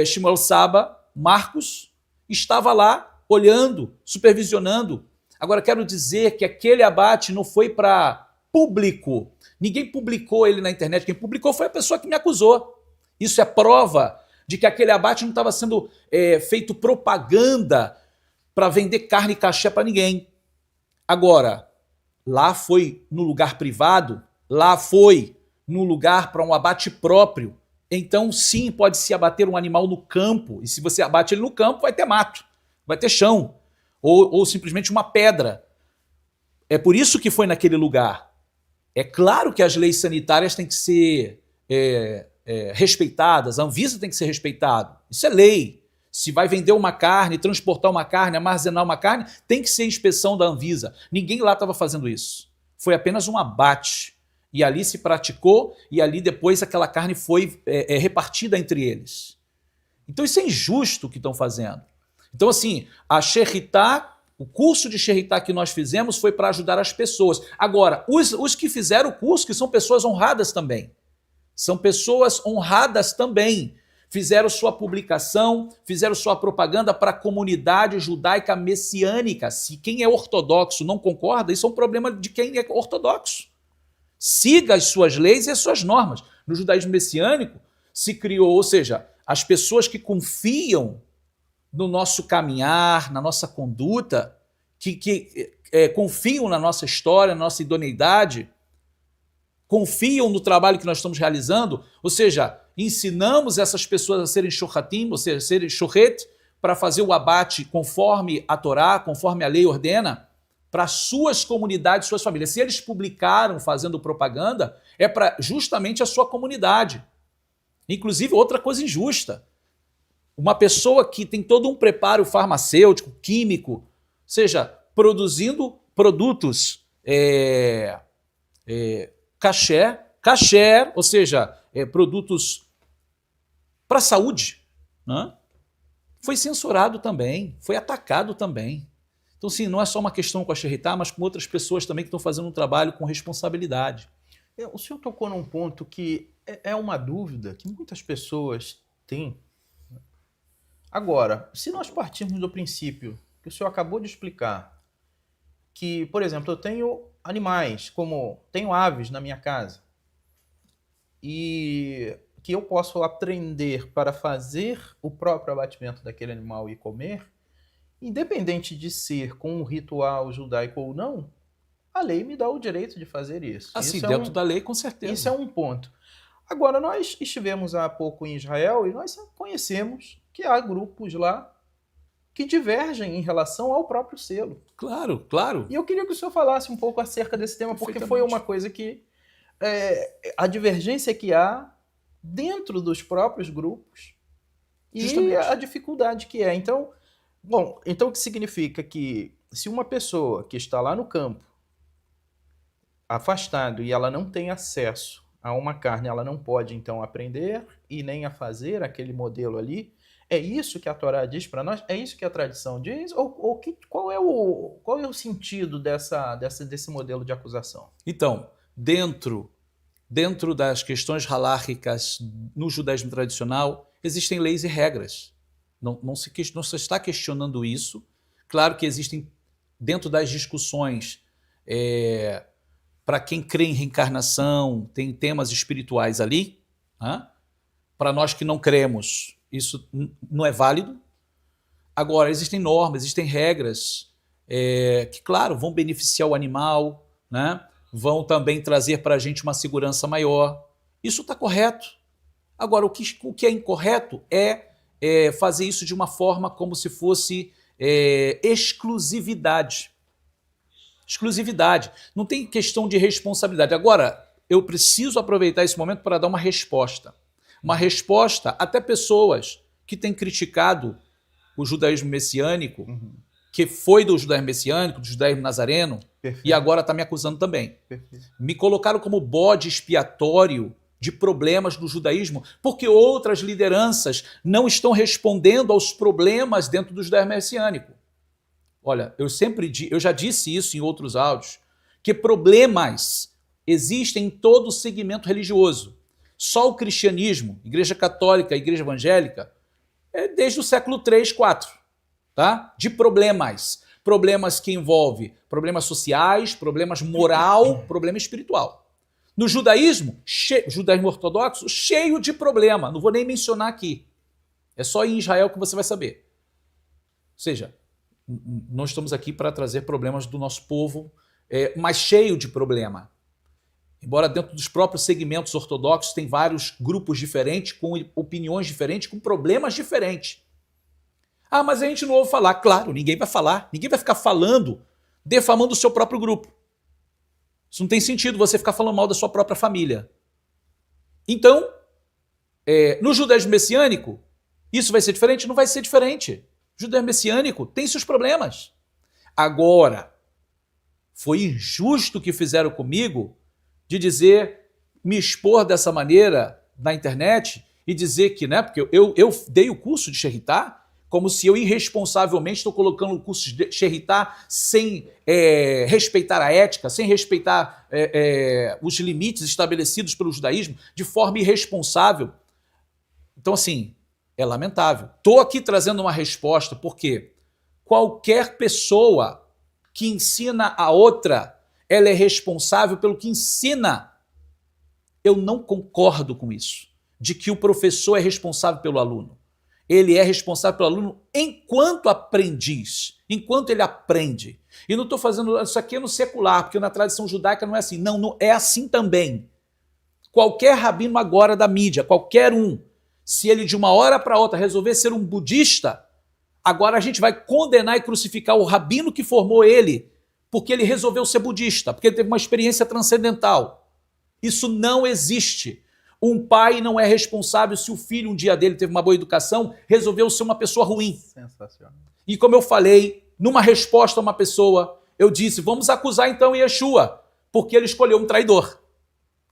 S1: Shemuel Saba, Marcos, estava lá olhando, supervisionando. Agora quero dizer que aquele abate não foi para público. Ninguém publicou ele na internet. Quem publicou foi a pessoa que me acusou. Isso é prova de que aquele abate não estava sendo feito propaganda para vender carne cachê para ninguém. Agora, lá foi no lugar privado, lá foi no lugar para um abate próprio. Então, sim, pode-se abater um animal no campo, e se você abate ele no campo, vai ter mato, vai ter chão, ou simplesmente uma pedra. É por isso que foi naquele lugar. É claro que as leis sanitárias têm que ser respeitadas, a Anvisa tem que ser respeitada. Isso é lei. Se vai vender uma carne, transportar uma carne, armazenar uma carne, tem que ser inspeção da Anvisa. Ninguém lá estava fazendo isso. Foi apenas um abate. E ali se praticou, e ali depois aquela carne foi repartida entre eles. Então isso é injusto o que estão fazendo. Então, assim, a Sheritá, o curso de Sheritá que nós fizemos foi para ajudar as pessoas. Agora, os que fizeram o curso, que são pessoas honradas também, são pessoas honradas também, fizeram sua publicação, fizeram sua propaganda para a comunidade judaica messiânica. Se quem é ortodoxo não concorda, isso é um problema de quem é ortodoxo. Siga as suas leis e as suas normas. No judaísmo messiânico se criou, ou seja, as pessoas que confiam no nosso caminhar, na nossa conduta, que confiam na nossa história, na nossa idoneidade, confiam no trabalho que nós estamos realizando, ou seja, ensinamos essas pessoas a serem shohatim, ou seja, serem shohet, para fazer o abate conforme a Torá, conforme a lei ordena, para suas comunidades, suas famílias. Se eles publicaram fazendo propaganda, é para justamente a sua comunidade. Inclusive, outra coisa injusta, uma pessoa que tem todo um preparo farmacêutico, químico, ou seja, produzindo produtos kasher, ou seja, produtos para a saúde, né? Foi censurado também, foi atacado também. Então, sim, não é só uma questão com a Sheritá, mas com outras pessoas também que estão fazendo um trabalho com responsabilidade.
S2: O senhor tocou num ponto que é uma dúvida que muitas pessoas têm. Agora, se nós partirmos do princípio que o senhor acabou de explicar, que, por exemplo, eu tenho animais, como tenho aves na minha casa, e que eu posso aprender para fazer o próprio abatimento daquele animal e comer, independente de ser com um ritual judaico ou não, a lei me dá o direito de fazer isso.
S1: Assim,
S2: isso
S1: dentro da lei, com certeza.
S2: Isso é um ponto. Agora, nós estivemos há pouco em Israel e nós conhecemos que há grupos lá que divergem em relação ao próprio selo.
S1: Claro, claro.
S2: E eu queria que o senhor falasse um pouco acerca desse tema, porque foi uma coisa que a divergência que há dentro dos próprios grupos e a dificuldade que é. Então, o que significa que se uma pessoa que está lá no campo, afastado, e ela não tem acesso a uma carne, ela não pode então aprender e nem a fazer aquele modelo ali. É isso que a Torá diz para nós? É isso que a tradição diz? Qual é o sentido desse modelo de acusação?
S1: Então, dentro das questões halárquicas no judaísmo tradicional, existem leis e regras. Não se está questionando isso. Claro que existem, dentro das discussões, para quem crê em reencarnação, tem temas espirituais ali. Né? Para nós que não cremos, isso não é válido. Agora, existem normas, existem regras que, claro, vão beneficiar o animal, né? Vão também trazer para a gente uma segurança maior. Isso está correto. Agora, o que é incorreto é fazer isso de uma forma como se fosse exclusividade. Exclusividade. Não tem questão de responsabilidade. Agora, eu preciso aproveitar esse momento para dar uma resposta. Uma resposta até pessoas que têm criticado o judaísmo messiânico, que foi do judaísmo messiânico, do judaísmo nazareno, perfeito, e agora está me acusando também. Perfeito. Me colocaram como bode expiatório de problemas do judaísmo, porque outras lideranças não estão respondendo aos problemas dentro do judaísmo messiânico. Olha, eu já disse isso em outros áudios, que problemas existem em todo o segmento religioso. Só o cristianismo, Igreja Católica, Igreja Evangélica, desde o século 3, 4, tá? De problemas. Problemas que envolvem problemas sociais, problemas moral, problema espiritual. No judaísmo, judaísmo ortodoxo, cheio de problema. Não vou nem mencionar aqui. É só em Israel que você vai saber. Ou seja, não estamos aqui para trazer problemas do nosso povo, mas cheio de problema. Embora dentro dos próprios segmentos ortodoxos tem vários grupos diferentes, com opiniões diferentes, com problemas diferentes. Ah, mas a gente não ouve falar. Claro, ninguém vai falar. Ninguém vai ficar falando, defamando o seu próprio grupo. Isso não tem sentido você ficar falando mal da sua própria família. Então, no judaísmo messiânico, isso vai ser diferente? Não vai ser diferente. O judaísmo messiânico tem seus problemas. Agora, foi injusto o que fizeram comigo de dizer, me expor dessa maneira na internet e dizer que, né, porque eu dei o curso de Sheritá como se eu irresponsavelmente estou colocando o curso de Sheritá sem respeitar a ética, sem respeitar os limites estabelecidos pelo judaísmo, de forma irresponsável. Então, assim, é lamentável. Estou aqui trazendo uma resposta, porque qualquer pessoa que ensina a outra, ela é responsável pelo que ensina. Eu não concordo com isso, de que o professor é responsável pelo aluno. Ele é responsável pelo aluno enquanto aprendiz, enquanto ele aprende. E não estou fazendo isso aqui no secular, porque na tradição judaica não é assim. Não, não é assim também. Qualquer rabino agora da mídia, qualquer um, se ele de uma hora para outra resolver ser um budista, agora a gente vai condenar e crucificar o rabino que formou ele, porque ele resolveu ser budista, porque ele teve uma experiência transcendental. Isso não existe. Um pai não é responsável se o filho, um dia dele, teve uma boa educação, resolveu ser uma pessoa ruim.
S2: Sensacional.
S1: E como eu falei, numa resposta a uma pessoa, eu disse, vamos acusar então Yeshua, porque ele escolheu um traidor.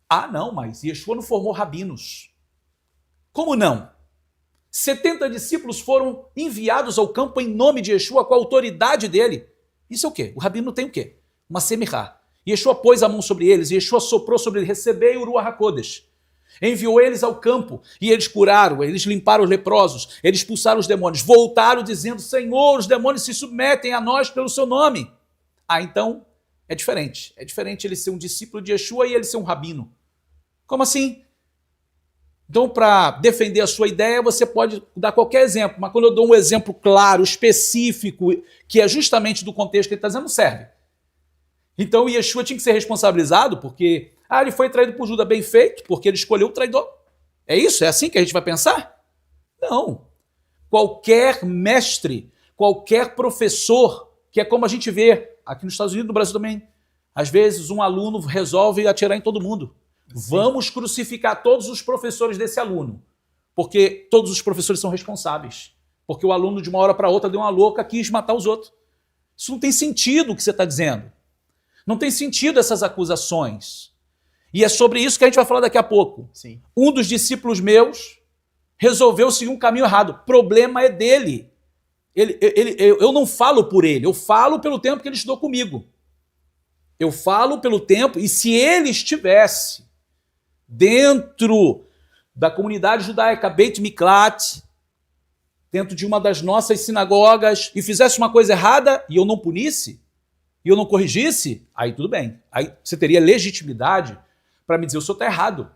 S1: Ah, não, mas Yeshua não formou rabinos. Como não? 70 discípulos foram enviados ao campo em nome de Yeshua, com a autoridade dele. Isso é o quê? O rabino tem o quê? Uma semirá. Yeshua pôs a mão sobre eles, Yeshua soprou sobre eles, recebei o Ruach HaKodesh. Enviou eles ao campo e eles curaram, eles limparam os leprosos, eles expulsaram os demônios, voltaram dizendo, Senhor, os demônios se submetem a nós pelo seu nome. Ah, então é diferente. É diferente ele ser um discípulo de Yeshua e ele ser um rabino. Como assim? Então, para defender a sua ideia, você pode dar qualquer exemplo, mas quando eu dou um exemplo claro, específico, que é justamente do contexto que ele está dizendo, não serve. Então, o Yeshua tinha que ser responsabilizado porque ele foi traído por Judas, bem feito, porque ele escolheu o traidor. É isso? É assim que a gente vai pensar? Não. Qualquer mestre, qualquer professor, que é como a gente vê aqui nos Estados Unidos, no Brasil também, às vezes um aluno resolve atirar em todo mundo. Sim. Vamos crucificar todos os professores desse aluno, porque todos os professores são responsáveis. Porque o aluno, de uma hora para outra, deu uma louca, quis matar os outros. Isso não tem sentido o que você está dizendo. Não tem sentido essas acusações. E é sobre isso que a gente vai falar daqui a pouco.
S2: Sim.
S1: Um dos discípulos meus resolveu seguir um caminho errado. O problema é dele. Eu não falo por ele, eu falo pelo tempo que ele estudou comigo. Eu falo pelo tempo, e se ele estivesse dentro da comunidade judaica Beit Miklat, dentro de uma das nossas sinagogas, e fizesse uma coisa errada, e eu não punisse, e eu não corrigisse, aí tudo bem. Aí você teria legitimidade para me dizer, o senhor está errado.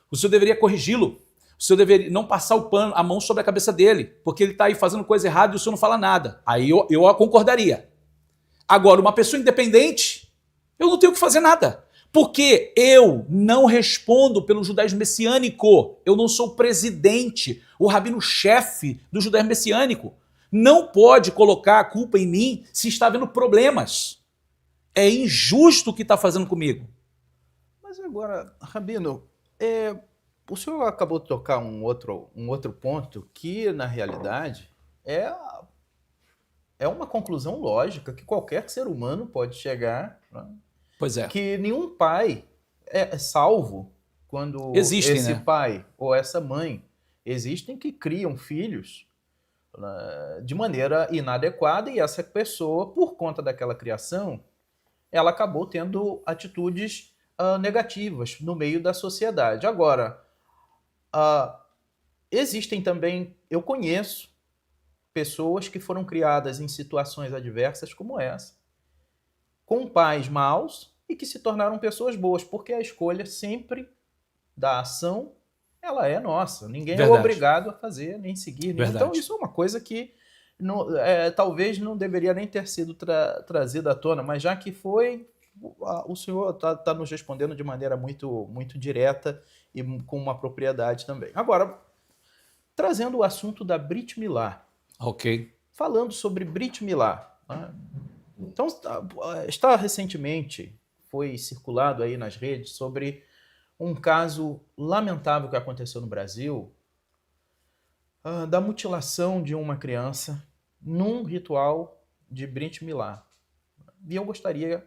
S1: O senhor deveria corrigi-lo. O senhor deveria não passar a mão sobre a cabeça dele, porque ele está aí fazendo coisa errada e o senhor não fala nada. Aí eu concordaria. Agora, uma pessoa independente, eu não tenho que fazer nada. Porque eu não respondo pelo judaísmo messiânico. Eu não sou o presidente, o rabino-chefe do judaísmo messiânico. Não pode colocar a culpa em mim se está havendo problemas. É injusto o que está fazendo comigo.
S2: Mas agora, rabino, o senhor acabou de tocar um outro ponto que, na realidade, é uma conclusão lógica que qualquer ser humano pode chegar. Né?
S1: Pois é.
S2: Que nenhum pai é salvo quando esse pai ou essa mãe existem que criam filhos de maneira inadequada e essa pessoa, por conta daquela criação, ela acabou tendo atitudes negativas no meio da sociedade. Agora, existem também, eu conheço pessoas que foram criadas em situações adversas como essa, com pais maus e que se tornaram pessoas boas, porque a escolha sempre da ação, ela é nossa. Ninguém é obrigado a fazer, nem seguir. Então, isso é uma coisa que talvez não deveria nem ter sido trazida à tona, mas já que foi, o senhor está nos respondendo de maneira muito, muito direta e com uma propriedade também. Agora, trazendo o assunto da Brit Milá.
S1: Ok.
S2: Falando sobre Brit Milá. Né? Então, está recentemente, foi circulado aí nas redes sobre um caso lamentável que aconteceu no Brasil, da mutilação de uma criança num ritual de Brit Milá. E eu gostaria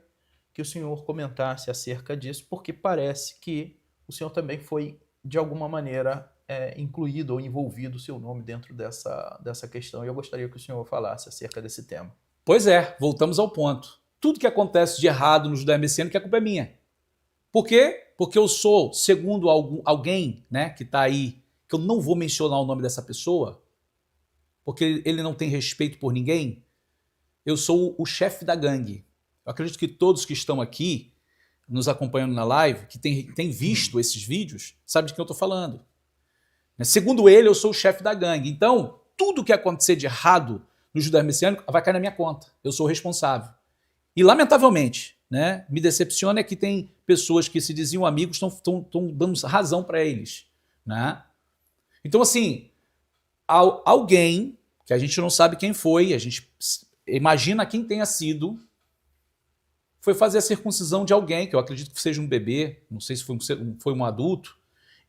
S2: que o senhor comentasse acerca disso, porque parece que o senhor também foi, de alguma maneira, incluído ou envolvido o seu nome dentro dessa questão. E eu gostaria que o senhor falasse acerca desse tema.
S1: Pois é, voltamos ao ponto. Tudo que acontece de errado no judaísmo messiânico, a culpa é minha. Por quê? Porque eu sou, segundo alguém, né, que está aí, que eu não vou mencionar o nome dessa pessoa, porque ele não tem respeito por ninguém, eu sou o chefe da gangue. Eu acredito que todos que estão aqui, nos acompanhando na live, que tem visto esses vídeos, sabem de quem eu estou falando. Segundo ele, eu sou o chefe da gangue. Então, tudo que acontecer de errado no judaísmo messiânico vai cair na minha conta. Eu sou o responsável. E, lamentavelmente, né, me decepciona é que tem pessoas que se diziam amigos estão dando razão para eles. Né? Então, assim, alguém, que a gente não sabe quem foi, a gente imagina quem tenha sido, foi fazer a circuncisão de alguém, que eu acredito que seja um bebê, não sei se foi um adulto,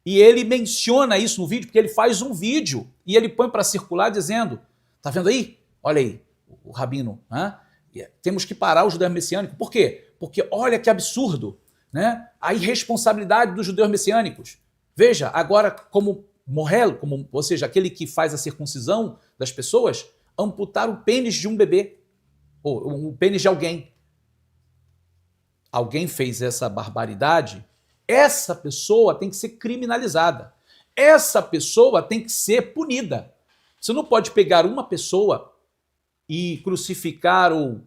S1: e ele menciona isso no vídeo, porque ele faz um vídeo e ele põe para circular dizendo, tá vendo aí? Olha aí, o rabino, né? Temos que parar o judaísmo messiânico. Por quê? Porque olha que absurdo, né? A irresponsabilidade dos judeus messiânicos. Veja, agora como Mohel, ou seja, aquele que faz a circuncisão das pessoas, amputar o pênis de um bebê, ou o pênis de alguém. Alguém fez essa barbaridade, essa pessoa tem que ser criminalizada. Essa pessoa tem que ser punida. Você não pode pegar uma pessoa e crucificar ou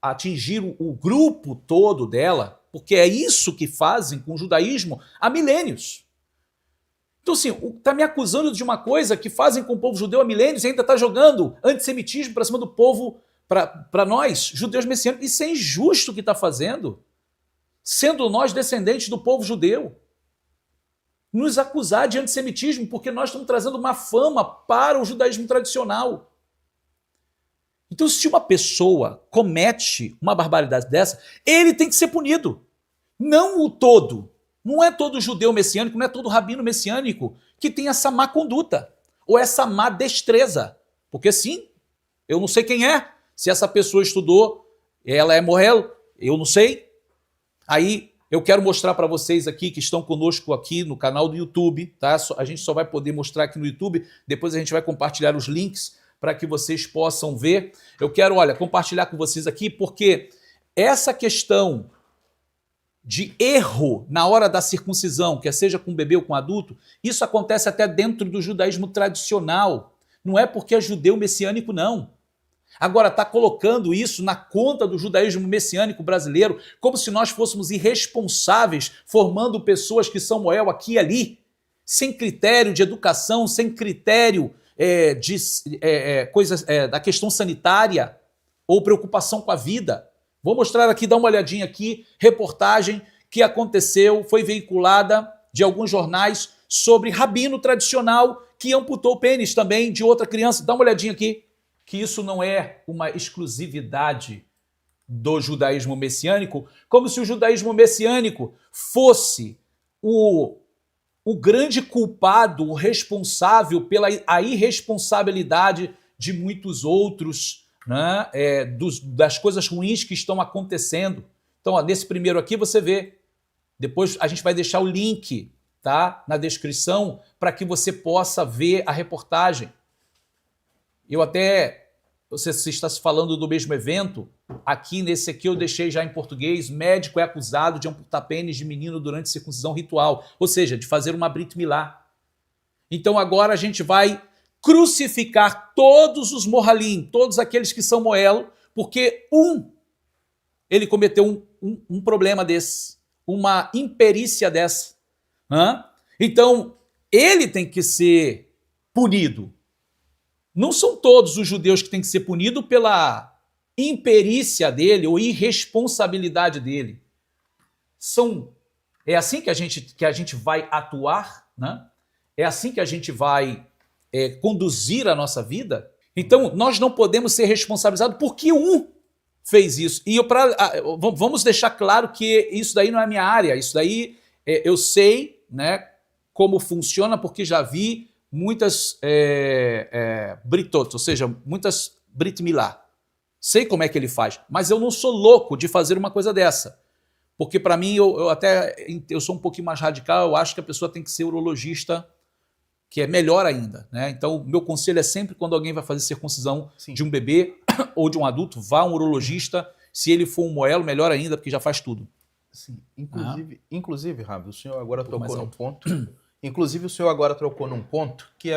S1: atingir o grupo todo dela, porque é isso que fazem com o judaísmo há milênios. Então, assim, está me acusando de uma coisa que fazem com o povo judeu há milênios e ainda está jogando antissemitismo para cima do povo, para nós, judeus messiânicos. Isso é injusto o que está fazendo, sendo nós descendentes do povo judeu. Nos acusar de antissemitismo porque nós estamos trazendo uma fama para o judaísmo tradicional. Então, se uma pessoa comete uma barbaridade dessa, ele tem que ser punido. Não o todo. Não é todo judeu messiânico, não é todo rabino messiânico que tem essa má conduta ou essa má destreza. Porque sim, eu não sei quem é. Se essa pessoa estudou, ela é Mohel, eu não sei. Aí eu quero mostrar para vocês aqui que estão conosco aqui no canal do YouTube, tá? A gente só vai poder mostrar aqui no YouTube, depois a gente vai compartilhar os links para que vocês possam ver. Eu quero, olha, compartilhar com vocês aqui, porque essa questão de erro na hora da circuncisão, quer seja com bebê ou com adulto, isso acontece até dentro do judaísmo tradicional. Não é porque é judeu messiânico, não. Agora, está colocando isso na conta do judaísmo messiânico brasileiro, como se nós fôssemos irresponsáveis, formando pessoas que são Mohel aqui e ali, sem critério de educação, sem critério da questão sanitária ou preocupação com a vida. Vou mostrar aqui, dá uma olhadinha aqui, reportagem que aconteceu, foi veiculada de alguns jornais sobre rabino tradicional que amputou o pênis também de outra criança. Dá uma olhadinha aqui, que isso não é uma exclusividade do judaísmo messiânico, como se o judaísmo messiânico fosse o grande culpado, o responsável pela a irresponsabilidade de muitos outros, né, das coisas ruins que estão acontecendo. Então, ó, nesse primeiro aqui você vê, depois a gente vai deixar o link, tá, na descrição para que você possa ver a reportagem. Você está se falando do mesmo evento, aqui nesse aqui eu deixei já em português, médico é acusado de amputar pênis de menino durante circuncisão ritual, ou seja, de fazer uma Brit Milá. Então agora a gente vai crucificar todos os Mohalim, todos aqueles que são Mohel, porque ele cometeu um problema desse, uma imperícia dessa. Então, ele tem que ser punido. Não são todos os judeus que têm que ser punidos pela imperícia dele ou irresponsabilidade dele. É assim que a gente vai atuar, né? É assim que a gente vai conduzir a nossa vida. Então, nós não podemos ser responsabilizados porque fez isso. E vamos deixar claro que isso daí não é minha área. Isso daí eu sei, né, como funciona, porque já vi muitas britot, ou seja, muitas Brit Milá. Sei como é que ele faz, mas eu não sou louco de fazer uma coisa dessa. Porque para mim, eu sou um pouquinho mais radical, eu acho que a pessoa tem que ser urologista que é melhor ainda, né? Então, o meu conselho é sempre quando alguém vai fazer circuncisão
S2: Sim.
S1: de um bebê ou de um adulto, vá a um urologista. Se ele for um moelo, melhor ainda, porque já faz tudo.
S2: Sim. Inclusive, Ravi, o senhor agora tocou num
S1: alto.
S2: ponto. Inclusive, o senhor agora tocou num ponto que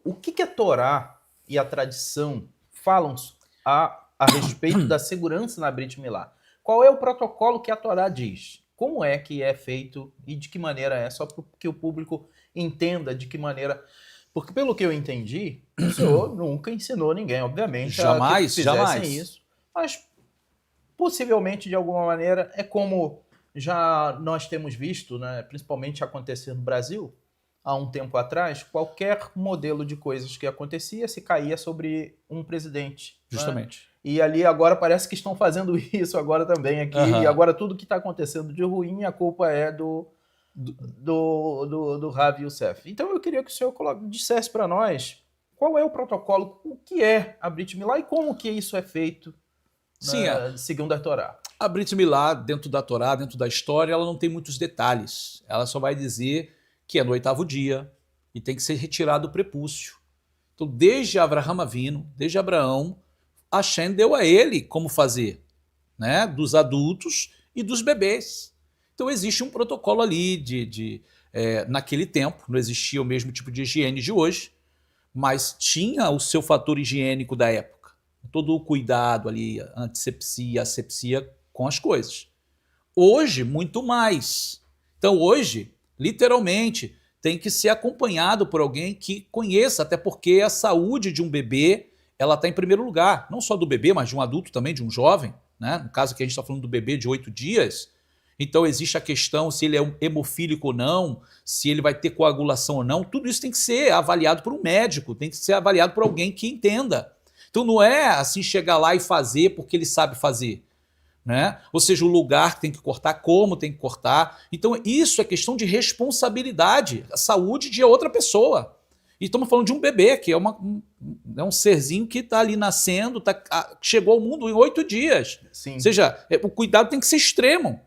S2: o que a Torá e a tradição falam a respeito da segurança na Brit Milá. Qual é o protocolo que a Torá diz? Como é que é feito e de que maneira é? Só para que o público entenda de que maneira... Porque pelo que eu entendi, o senhor nunca ensinou ninguém, obviamente, a que fizessem isso. Mas possivelmente, de alguma maneira, é como já nós temos visto, né, principalmente acontecer no Brasil, há um tempo atrás, qualquer modelo de coisas que acontecia se caía sobre um presidente.
S1: Justamente.
S2: Né? E ali agora parece que estão fazendo isso agora também aqui. E agora tudo que está acontecendo de ruim, a culpa é do Ravi Youssef. Então eu queria que o senhor dissesse para nós qual é o protocolo, o que é a Brit Milá e como que isso é feito. Sim, segundo a Torá.
S1: A Brit Milá, dentro da Torá, dentro da história, ela não tem muitos detalhes. Ela só vai dizer que é no 8º dia e tem que ser retirado o prepúcio. Então, desde Avraham Avinu, desde Abraão, Hashem deu a ele como fazer, né? Dos adultos e dos bebês. Então, existe um protocolo ali naquele tempo, não existia o mesmo tipo de higiene de hoje, mas tinha o seu fator higiênico da época. Todo o cuidado ali, antisepsia, asepsia com as coisas. Hoje, muito mais. Então, hoje, literalmente, tem que ser acompanhado por alguém que conheça, até porque a saúde de um bebê, ela está em primeiro lugar. Não só do bebê, mas de um adulto também, de um jovem. Né? No caso que a gente está falando do bebê de 8 dias. Então, existe a questão se ele é hemofílico ou não, se ele vai ter coagulação ou não. Tudo isso tem que ser avaliado por um médico, tem que ser avaliado por alguém que entenda. Então não é assim chegar lá e fazer porque ele sabe fazer. Né? Ou seja, o lugar que tem que cortar, como tem que cortar. Então isso é questão de responsabilidade, a saúde de outra pessoa. E estamos falando de um bebê, que é um serzinho que está ali nascendo, chegou ao mundo em 8 dias.
S2: Sim.
S1: Ou seja, o cuidado tem que ser extremo.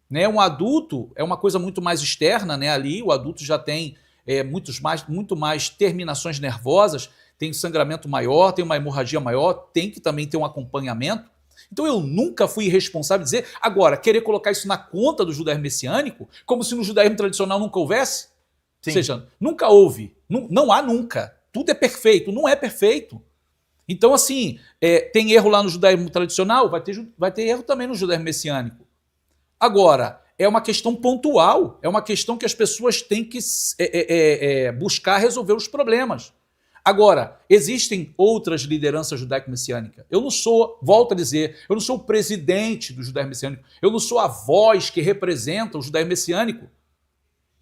S1: Né? Um adulto é uma coisa muito mais externa, né? Ali o adulto já tem muito mais terminações nervosas, tem sangramento maior, tem uma hemorragia maior, tem que também ter um acompanhamento. Então eu nunca fui irresponsável de dizer, agora, querer colocar isso na conta do judaísmo messiânico, como se no judaísmo tradicional nunca houvesse. Sim. Ou seja, nunca houve, não há nunca. Tudo é perfeito, não é perfeito. Então assim, tem erro lá no judaísmo tradicional, vai ter erro também no judaísmo messiânico. Agora, é uma questão pontual, é uma questão que as pessoas têm que buscar resolver os problemas. Agora, existem outras lideranças judaico-messiânicas. Eu não sou, volto a dizer, eu não sou o presidente do judaísmo messiânico, eu não sou a voz que representa o judaísmo messiânico.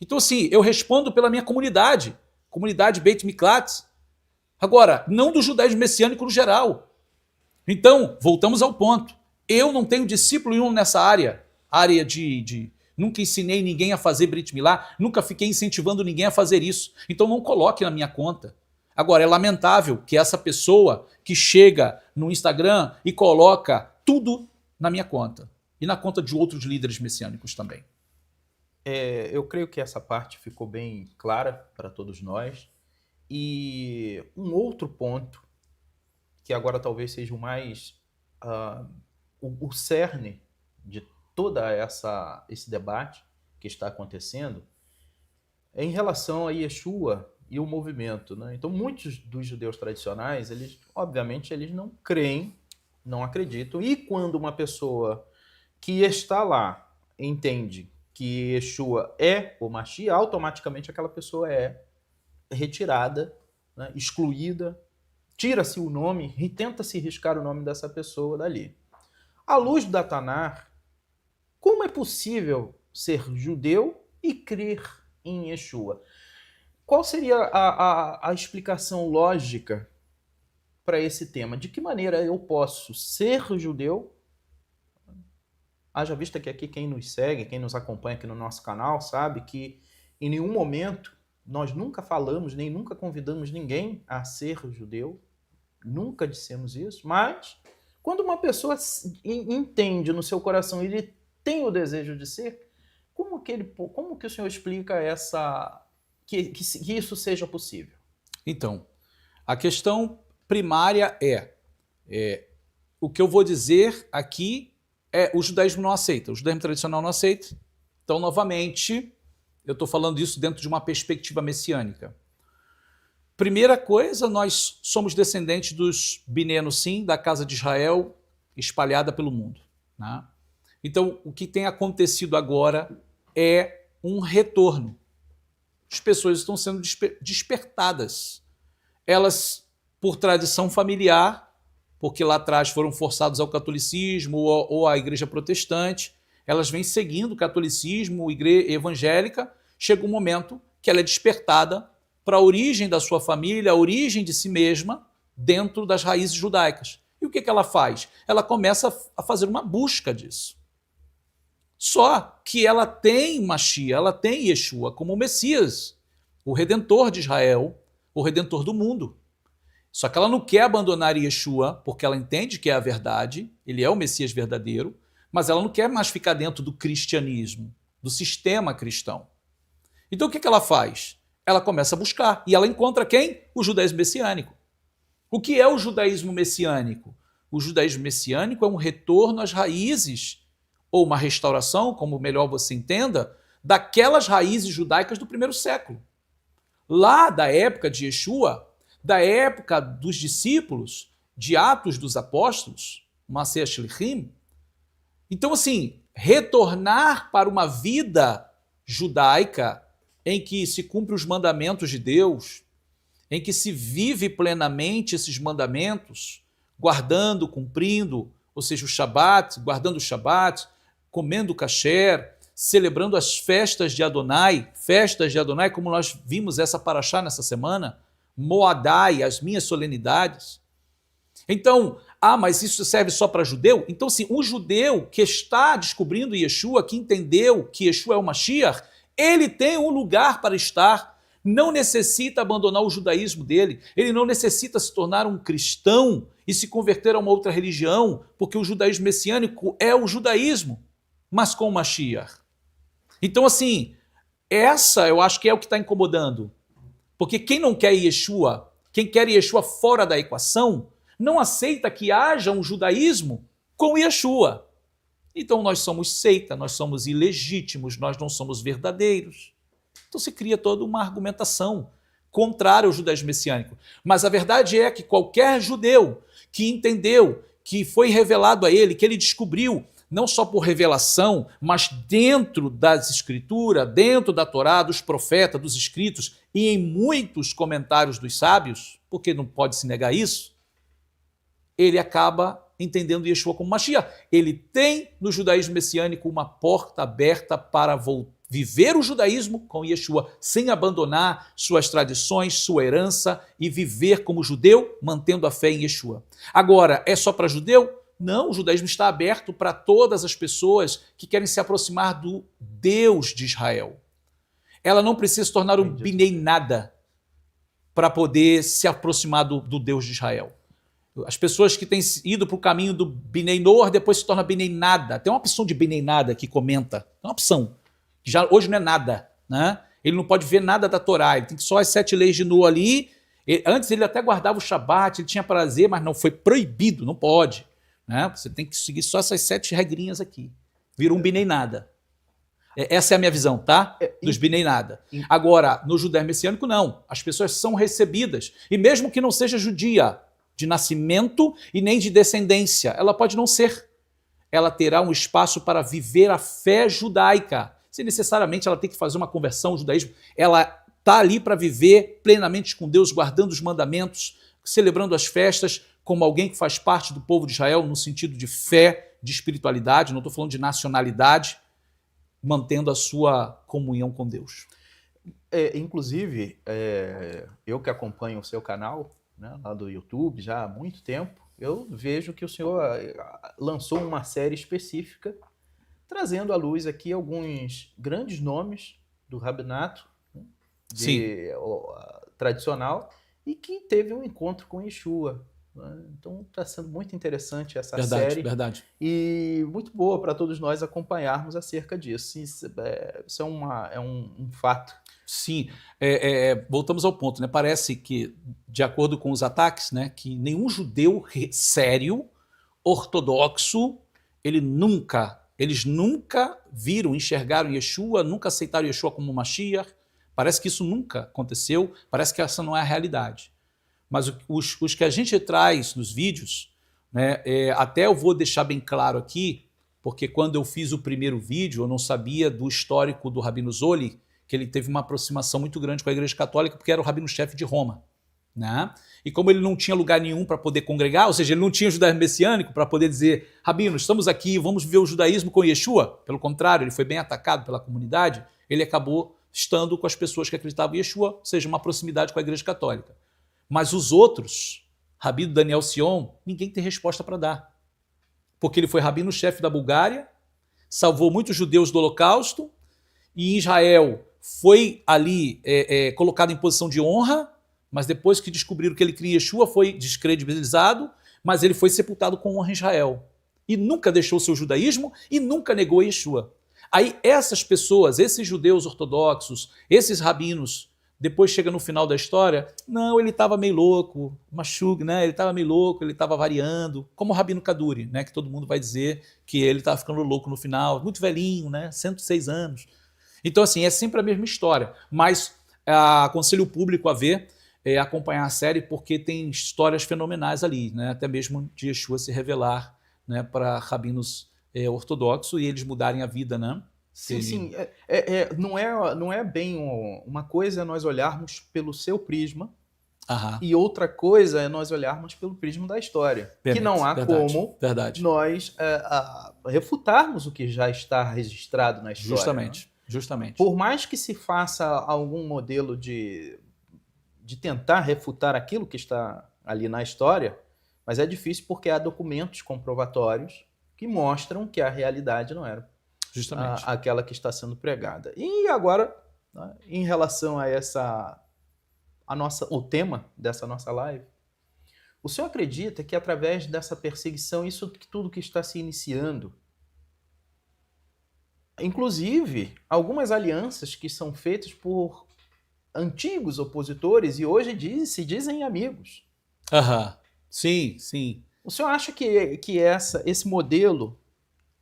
S1: Então, assim, eu respondo pela minha comunidade Beit Miklat. Agora, não do judaísmo messiânico no geral. Então, voltamos ao ponto. Eu não tenho discípulo nenhum nessa área nunca ensinei ninguém a fazer Brit Milá, nunca fiquei incentivando ninguém a fazer isso. Então não coloque na minha conta. Agora, é lamentável que essa pessoa que chega no Instagram e coloca tudo na minha conta. E na conta de outros líderes messiânicos também.
S2: Eu creio que essa parte ficou bem clara para todos nós. E um outro ponto, que agora talvez seja o mais... o cerne de todo esse debate que está acontecendo, é em relação a Yeshua e o movimento. Né? Então, muitos dos judeus tradicionais, obviamente, eles não creem, não acreditam. E quando uma pessoa que está lá entende que Yeshua é o Mashiach, automaticamente aquela pessoa é retirada, né? Excluída, tira-se o nome e tenta-se riscar o nome dessa pessoa dali. À luz da Tanar, como é possível ser judeu e crer em Yeshua? Qual seria a explicação lógica para esse tema? De que maneira eu posso ser judeu? Haja vista que aqui quem nos segue, quem nos acompanha aqui no nosso canal, sabe que em nenhum momento nós nunca falamos, nem nunca convidamos ninguém a ser judeu. Nunca dissemos isso, mas quando uma pessoa entende no seu coração, ele tem o desejo de ser, como que o senhor explica essa que isso seja possível?
S1: Então, a questão primária o que eu vou dizer aqui o judaísmo não aceita, o judaísmo tradicional não aceita. Então, novamente, eu estou falando isso dentro de uma perspectiva messiânica. Primeira coisa, nós somos descendentes dos Biné Anussim, da casa de Israel, espalhada pelo mundo, né? Então, o que tem acontecido agora é um retorno. As pessoas estão sendo despertadas. Elas, por tradição familiar, porque lá atrás foram forçados ao catolicismo ou à igreja protestante, elas vêm seguindo o catolicismo, a igreja evangélica, chega um momento que ela é despertada para a origem da sua família, a origem de si mesma, dentro das raízes judaicas. E o que ela faz? Ela começa a fazer uma busca disso. Só que ela tem Mashiach, ela tem Yeshua como o Messias, o Redentor de Israel, o Redentor do mundo. Só que ela não quer abandonar Yeshua, porque ela entende que é a verdade, ele é o Messias verdadeiro, mas ela não quer mais ficar dentro do cristianismo, do sistema cristão. Então o que ela faz? Ela começa a buscar, e ela encontra quem? O judaísmo messiânico. O que é o judaísmo messiânico? O judaísmo messiânico é um retorno às raízes, ou uma restauração, como melhor você entenda, daquelas raízes judaicas do primeiro século. Lá da época de Yeshua, da época dos discípulos, de Atos dos Apóstolos, Maaseh Shlichim. Então, assim, retornar para uma vida judaica em que se cumpre os mandamentos de Deus, em que se vive plenamente esses mandamentos, guardando, cumprindo, ou seja, o Shabat, guardando o Shabat, comendo kasher, celebrando as festas de Adonai, como nós vimos essa paraxá nessa semana, Moadai, as minhas solenidades. Então, mas isso serve só para judeu? Então, sim, um judeu que está descobrindo Yeshua, que entendeu que Yeshua é o Mashiach, ele tem um lugar para estar, não necessita abandonar o judaísmo dele, ele não necessita se tornar um cristão e se converter a uma outra religião, porque o judaísmo messiânico é o judaísmo, mas com o Mashiach. Então, assim, essa eu acho que é o que está incomodando. Porque quem não quer Yeshua, quem quer Yeshua fora da equação, não aceita que haja um judaísmo com Yeshua. Então nós somos seita, nós somos ilegítimos, nós não somos verdadeiros. Então se cria toda uma argumentação contrária ao judaísmo messiânico. Mas a verdade é que qualquer judeu que entendeu, que foi revelado a ele, que ele descobriu, não só por revelação, mas dentro das escrituras, dentro da Torá, dos profetas, dos escritos e em muitos comentários dos sábios, porque não pode se negar isso, ele acaba entendendo Yeshua como Mashiach. Ele tem no judaísmo messiânico uma porta aberta para viver o judaísmo com Yeshua, sem abandonar suas tradições, sua herança e viver como judeu, mantendo a fé em Yeshua. Agora, é só para judeu? Não, o judaísmo está aberto para todas as pessoas que querem se aproximar do Deus de Israel. Ela não precisa se tornar um Binei nada para poder se aproximar do Deus de Israel. As pessoas que têm ido para o caminho do Binei Noor, depois se torna Binei nada. Tem uma opção de Binei nada que comenta. Tem uma opção. Que já hoje não é nada, né? Ele não pode ver nada da Torá, ele tem que só as 7 leis de Noa ali. Antes ele até guardava o Shabat, ele tinha prazer, mas não foi proibido, não pode. Né? Você tem que seguir só essas 7 regrinhas aqui. Vira um Binei nada. Essa é a minha visão, tá? Dos Binei nada. Agora, no judaísmo messiânico, não. As pessoas são recebidas. E mesmo que não seja judia de nascimento e nem de descendência, ela pode não ser. Ela terá um espaço para viver a fé judaica. Se necessariamente ela tem que fazer uma conversão ao judaísmo, ela está ali para viver plenamente com Deus, guardando os mandamentos, celebrando as festas, como alguém que faz parte do povo de Israel, no sentido de fé, de espiritualidade, não estou falando de nacionalidade, mantendo a sua comunhão com Deus.
S2: Inclusive, eu que acompanho o seu canal, né, lá do YouTube já há muito tempo, eu vejo que o senhor lançou uma série específica, trazendo à luz aqui alguns grandes nomes do rabinato, né, tradicional, e que teve um encontro com Yeshua. Então está sendo muito interessante essa série.
S1: Verdade.
S2: E muito boa para todos nós acompanharmos acerca disso. Isso é um fato.
S1: Sim, voltamos ao ponto, né? Parece que, de acordo com os ataques, né, que nenhum judeu sério, ortodoxo, eles nunca viram, enxergaram Yeshua, nunca aceitaram Yeshua como Mashiach. Parece que isso nunca aconteceu, parece que essa não é a realidade. Mas os que a gente traz nos vídeos, né, até eu vou deixar bem claro aqui, porque quando eu fiz o primeiro vídeo, eu não sabia do histórico do Rabino Zoli, que ele teve uma aproximação muito grande com a Igreja Católica, porque era o rabino-chefe de Roma. Né? E como ele não tinha lugar nenhum para poder congregar, ou seja, ele não tinha judaísmo messiânico para poder dizer, Rabino, estamos aqui, vamos viver o judaísmo com Yeshua. Pelo contrário, ele foi bem atacado pela comunidade, ele acabou estando com as pessoas que acreditavam em Yeshua, ou seja, uma proximidade com a Igreja Católica. Mas os outros, Rabino Daniel Sion, ninguém tem resposta para dar. Porque ele foi rabino-chefe da Bulgária, salvou muitos judeus do Holocausto, e Israel foi ali colocado em posição de honra, mas depois que descobriram que ele cria Yeshua, foi descredibilizado, mas ele foi sepultado com honra em Israel. E nunca deixou o seu judaísmo e nunca negou Yeshua. Aí essas pessoas, esses judeus ortodoxos, esses rabinos, depois chega no final da história, não, ele estava meio louco, Mashug, né? Ele estava meio louco, ele estava variando, como o Rabino Kaduri, né? Que todo mundo vai dizer que ele estava ficando louco no final, muito velhinho, né? 106 anos. Então, assim, é sempre a mesma história, mas aconselho o público a ver, acompanhar a série, porque tem histórias fenomenais ali, né? Até mesmo de Yeshua se revelar, né, para rabinos ortodoxos e eles mudarem a vida, né?
S2: Sim, sim. Não é bem uma coisa é nós olharmos pelo seu prisma, e outra coisa é nós olharmos pelo prisma da história. Que não há como nós refutarmos o que já está registrado na história.
S1: Justamente,
S2: né?
S1: justamente.
S2: Por mais que se faça algum modelo de tentar refutar aquilo que está ali na história, mas é difícil porque há documentos comprovatórios que mostram que a realidade não era
S1: justamente
S2: aquela que está sendo pregada. E agora, né, em relação a o tema dessa nossa live, o senhor acredita que através dessa perseguição, isso tudo que está se iniciando, inclusive algumas alianças que são feitas por antigos opositores e hoje se dizem amigos.
S1: Sim, sim.
S2: O senhor acha que esse modelo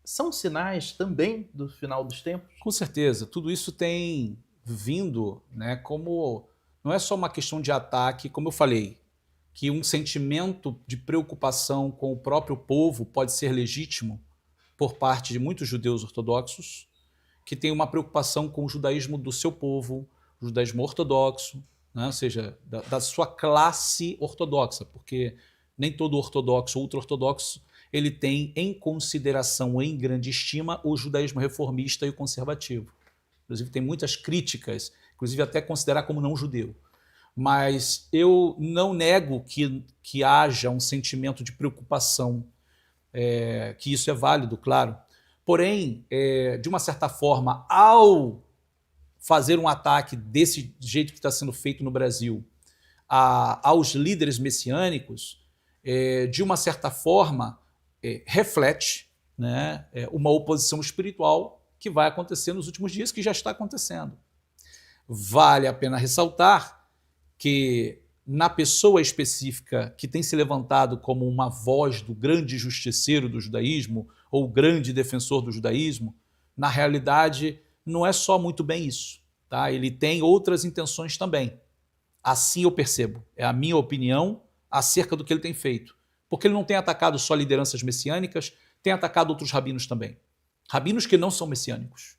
S2: são sinais também do final dos tempos?
S1: Com certeza. Tudo isso tem vindo, né, como... Não é só uma questão de ataque, como eu falei, que um sentimento de preocupação com o próprio povo pode ser legítimo por parte de muitos judeus ortodoxos, que tem uma preocupação com o judaísmo do seu povo, o judaísmo ortodoxo, né, ou seja, da sua classe ortodoxa, porque nem todo ortodoxo ou ultra-ortodoxo ele tem em consideração, em grande estima, o judaísmo reformista e o conservativo. Inclusive tem muitas críticas, inclusive até considerar como não judeu. Mas eu não nego que haja um sentimento de preocupação, que isso é válido, claro. Porém, de uma certa forma, ao fazer um ataque desse jeito que está sendo feito no Brasil aos líderes messiânicos, de uma certa forma, reflete, né, uma oposição espiritual que vai acontecer nos últimos dias, que já está acontecendo. Vale a pena ressaltar que na pessoa específica que tem se levantado como uma voz do grande justiceiro do judaísmo ou grande defensor do judaísmo, na realidade não é só muito bem isso, tá? Ele tem outras intenções também. Assim eu percebo, é a minha opinião acerca do que ele tem feito. Porque ele não tem atacado só lideranças messiânicas, tem atacado outros rabinos também. Rabinos que não são messiânicos.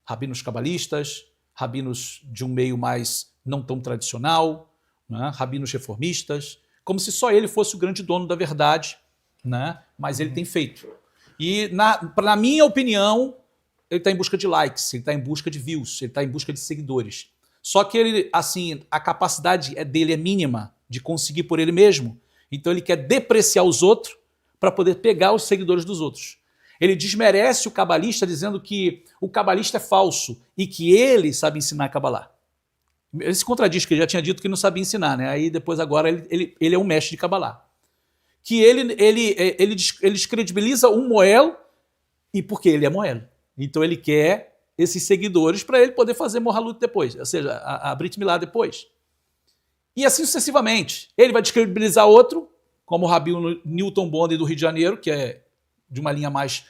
S1: Rabinos cabalistas, rabinos de um meio mais não tão tradicional, né? Rabinos reformistas, como se só ele fosse o grande dono da verdade, né? Mas ele tem feito. E, na minha opinião, ele está em busca de likes, ele está em busca de views, ele está em busca de seguidores. Só que ele, assim, a capacidade dele é mínima de conseguir por ele mesmo. Então ele quer depreciar os outros para poder pegar os seguidores dos outros. Ele desmerece o cabalista dizendo que o cabalista é falso e que ele sabe ensinar Cabalá. Ele se contradiz, que ele já tinha dito que não sabia ensinar, né? Aí depois agora ele é um mestre de Cabalá. Que ele descredibiliza um Moel, e porque ele é Moel. Então ele quer esses seguidores para ele poder fazer Mohalut depois, ou seja, a Brit Milá depois. E assim sucessivamente. Ele vai descredibilizar outro, como o Rabino Newton Bond do Rio de Janeiro, que é de uma linha mais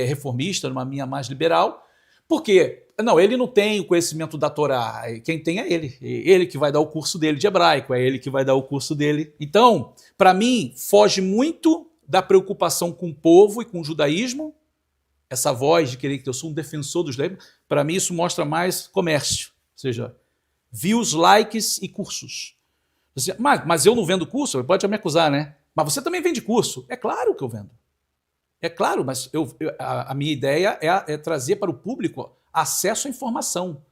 S1: reformista, de uma linha mais liberal, porque não, ele não tem o conhecimento da Torá, quem tem é ele. Ele que vai dar o curso dele de hebraico, é ele que vai dar o curso dele. Então, para mim, foge muito da preocupação com o povo e com o judaísmo, essa voz de querer que eu sou um defensor dos judaísmos, para mim isso mostra mais comércio, ou seja, views, likes e cursos. Você, mas eu não vendo curso? Pode me acusar, né? Mas você também vende curso? É claro que eu vendo. É claro, mas a minha ideia é trazer para o público acesso à informação,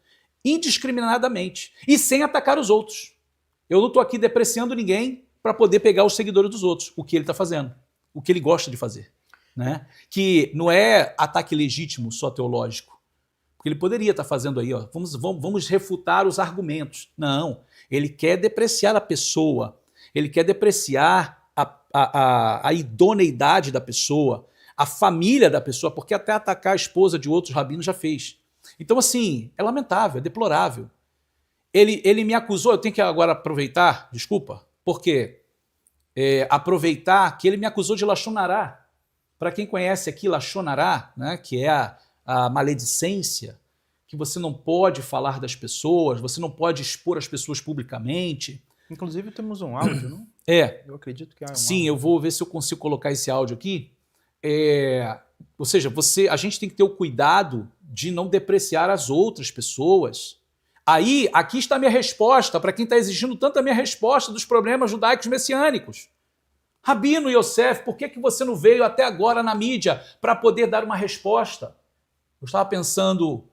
S1: indiscriminadamente, e sem atacar os outros. Eu não estou aqui depreciando ninguém para poder pegar os seguidores dos outros, o que ele está fazendo, o que ele gosta de fazer. Né? Que não é ataque legítimo só teológico, porque ele poderia estar fazendo aí, ó, vamos refutar os argumentos. Não, ele quer depreciar a pessoa, ele quer depreciar a idoneidade da pessoa, a família da pessoa, porque até atacar a esposa de outros rabinos já fez. Então, assim, é lamentável, é deplorável. Ele me acusou, eu tenho que agora aproveitar, desculpa, porque aproveitar que ele me acusou de Lashon Hará. Para quem conhece aqui Lashon Hará, né, que é a maledicência, que você não pode falar das pessoas, você não pode expor as pessoas publicamente.
S2: Inclusive temos um áudio, não? Eu acredito que há um
S1: Sim,
S2: áudio.
S1: eu vou ver se eu consigo colocar esse áudio aqui. Ou seja, a gente tem que ter o cuidado de não depreciar as outras pessoas. Aí, aqui está a minha resposta, para quem está exigindo tanto a minha resposta dos problemas judaicos messiânicos. Rabino Yosef, por que você não veio até agora na mídia para poder dar uma resposta? Eu estava pensando,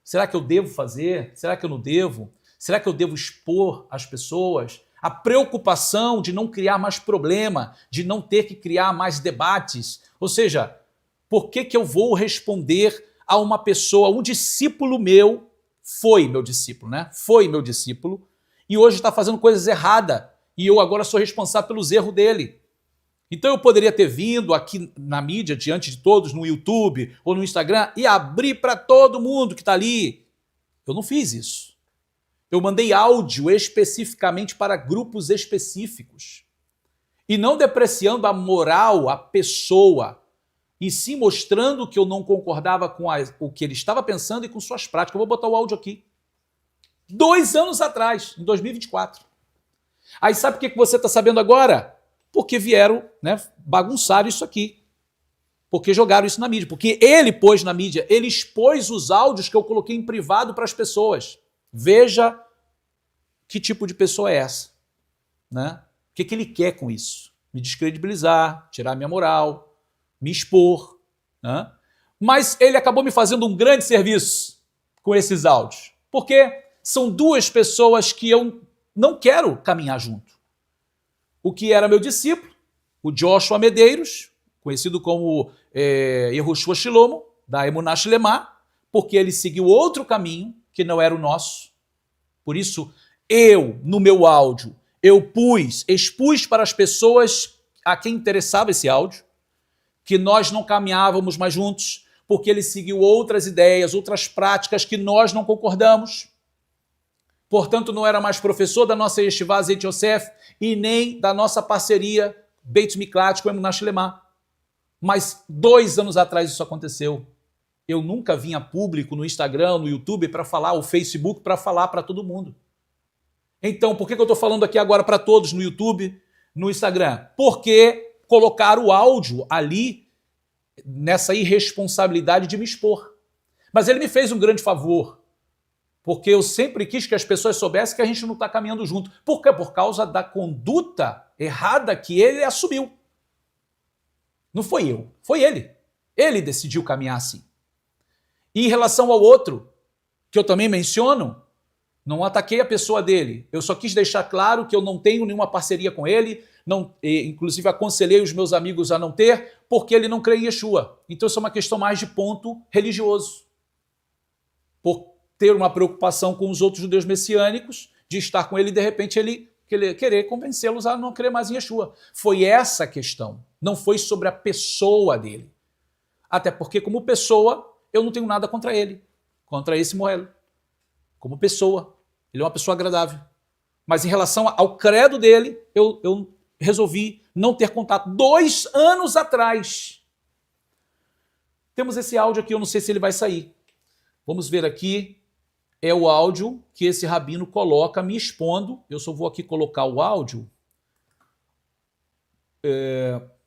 S1: será que eu devo fazer? Será que eu não devo? Será que eu devo expor as pessoas? A preocupação de não criar mais problema, de não ter que criar mais debates. Ou seja, por que eu vou responder a uma pessoa, um discípulo meu, foi meu discípulo, né? Foi meu discípulo, e hoje está fazendo coisas erradas, e eu agora sou responsável pelos erros dele. Então eu poderia ter vindo aqui na mídia, diante de todos, no YouTube ou no Instagram, e abrir para todo mundo que está ali. Eu não fiz isso. Eu mandei áudio especificamente para grupos específicos. E não depreciando a moral, a pessoa, e sim mostrando que eu não concordava com o que ele estava pensando e com suas práticas. Eu vou botar o áudio aqui. 2 anos atrás, em 2024. Aí sabe o que você está sabendo agora? Porque vieram, né, bagunçar isso aqui. Porque jogaram isso na mídia. Porque ele pôs na mídia, ele expôs os áudios que eu coloquei em privado para as pessoas. Veja que tipo de pessoa é essa. Né? O que ele quer com isso? Me descredibilizar, tirar minha moral, me expor. Né? Mas ele acabou me fazendo um grande serviço com esses áudios. Porque são 2 pessoas que eu não quero caminhar junto. O que era meu discípulo, o Joshua Medeiros, conhecido como Yehoshua Shilomo, da Emuná Shlemá, porque ele seguiu outro caminho que não era o nosso. Por isso, eu, no meu áudio, eu expus para as pessoas a quem interessava esse áudio, que nós não caminhávamos mais juntos, porque ele seguiu outras ideias, outras práticas que nós não concordamos. Portanto, não era mais professor da nossa Yeshiva Zeit Yosef e nem da nossa parceria Beit Miklat com Emuná Shlemá. Mas 2 anos atrás isso aconteceu. Eu nunca vim a público no Instagram, no YouTube, para falar, o Facebook, para falar para todo mundo. Então, por que eu estou falando aqui agora para todos no YouTube, no Instagram? Porque colocaram o áudio ali nessa irresponsabilidade de me expor. Mas ele me fez um grande favor. Porque eu sempre quis que as pessoas soubessem que a gente não está caminhando junto. Por quê? Por causa da conduta errada que ele assumiu. Não foi eu, foi ele. Ele decidiu caminhar assim. E em relação ao outro, que eu também menciono, não ataquei a pessoa dele. Eu só quis deixar claro que eu não tenho nenhuma parceria com ele, inclusive aconselhei os meus amigos a não ter, porque ele não crê em Yeshua. Então isso é uma questão mais de ponto religioso. Por ter uma preocupação com os outros judeus messiânicos, de estar com ele e de repente ele querer convencê-los a não crer mais em Yeshua. Foi essa a questão, não foi sobre a pessoa dele. Até porque, como pessoa, eu não tenho nada contra ele. contra esse Moelo, como pessoa. Ele é uma pessoa agradável. Mas em relação ao credo dele, eu resolvi não ter contato. 2 anos atrás. Temos esse áudio aqui, eu não sei se ele vai sair. Vamos ver aqui. É o áudio que esse rabino coloca me expondo. Eu só vou aqui colocar o áudio.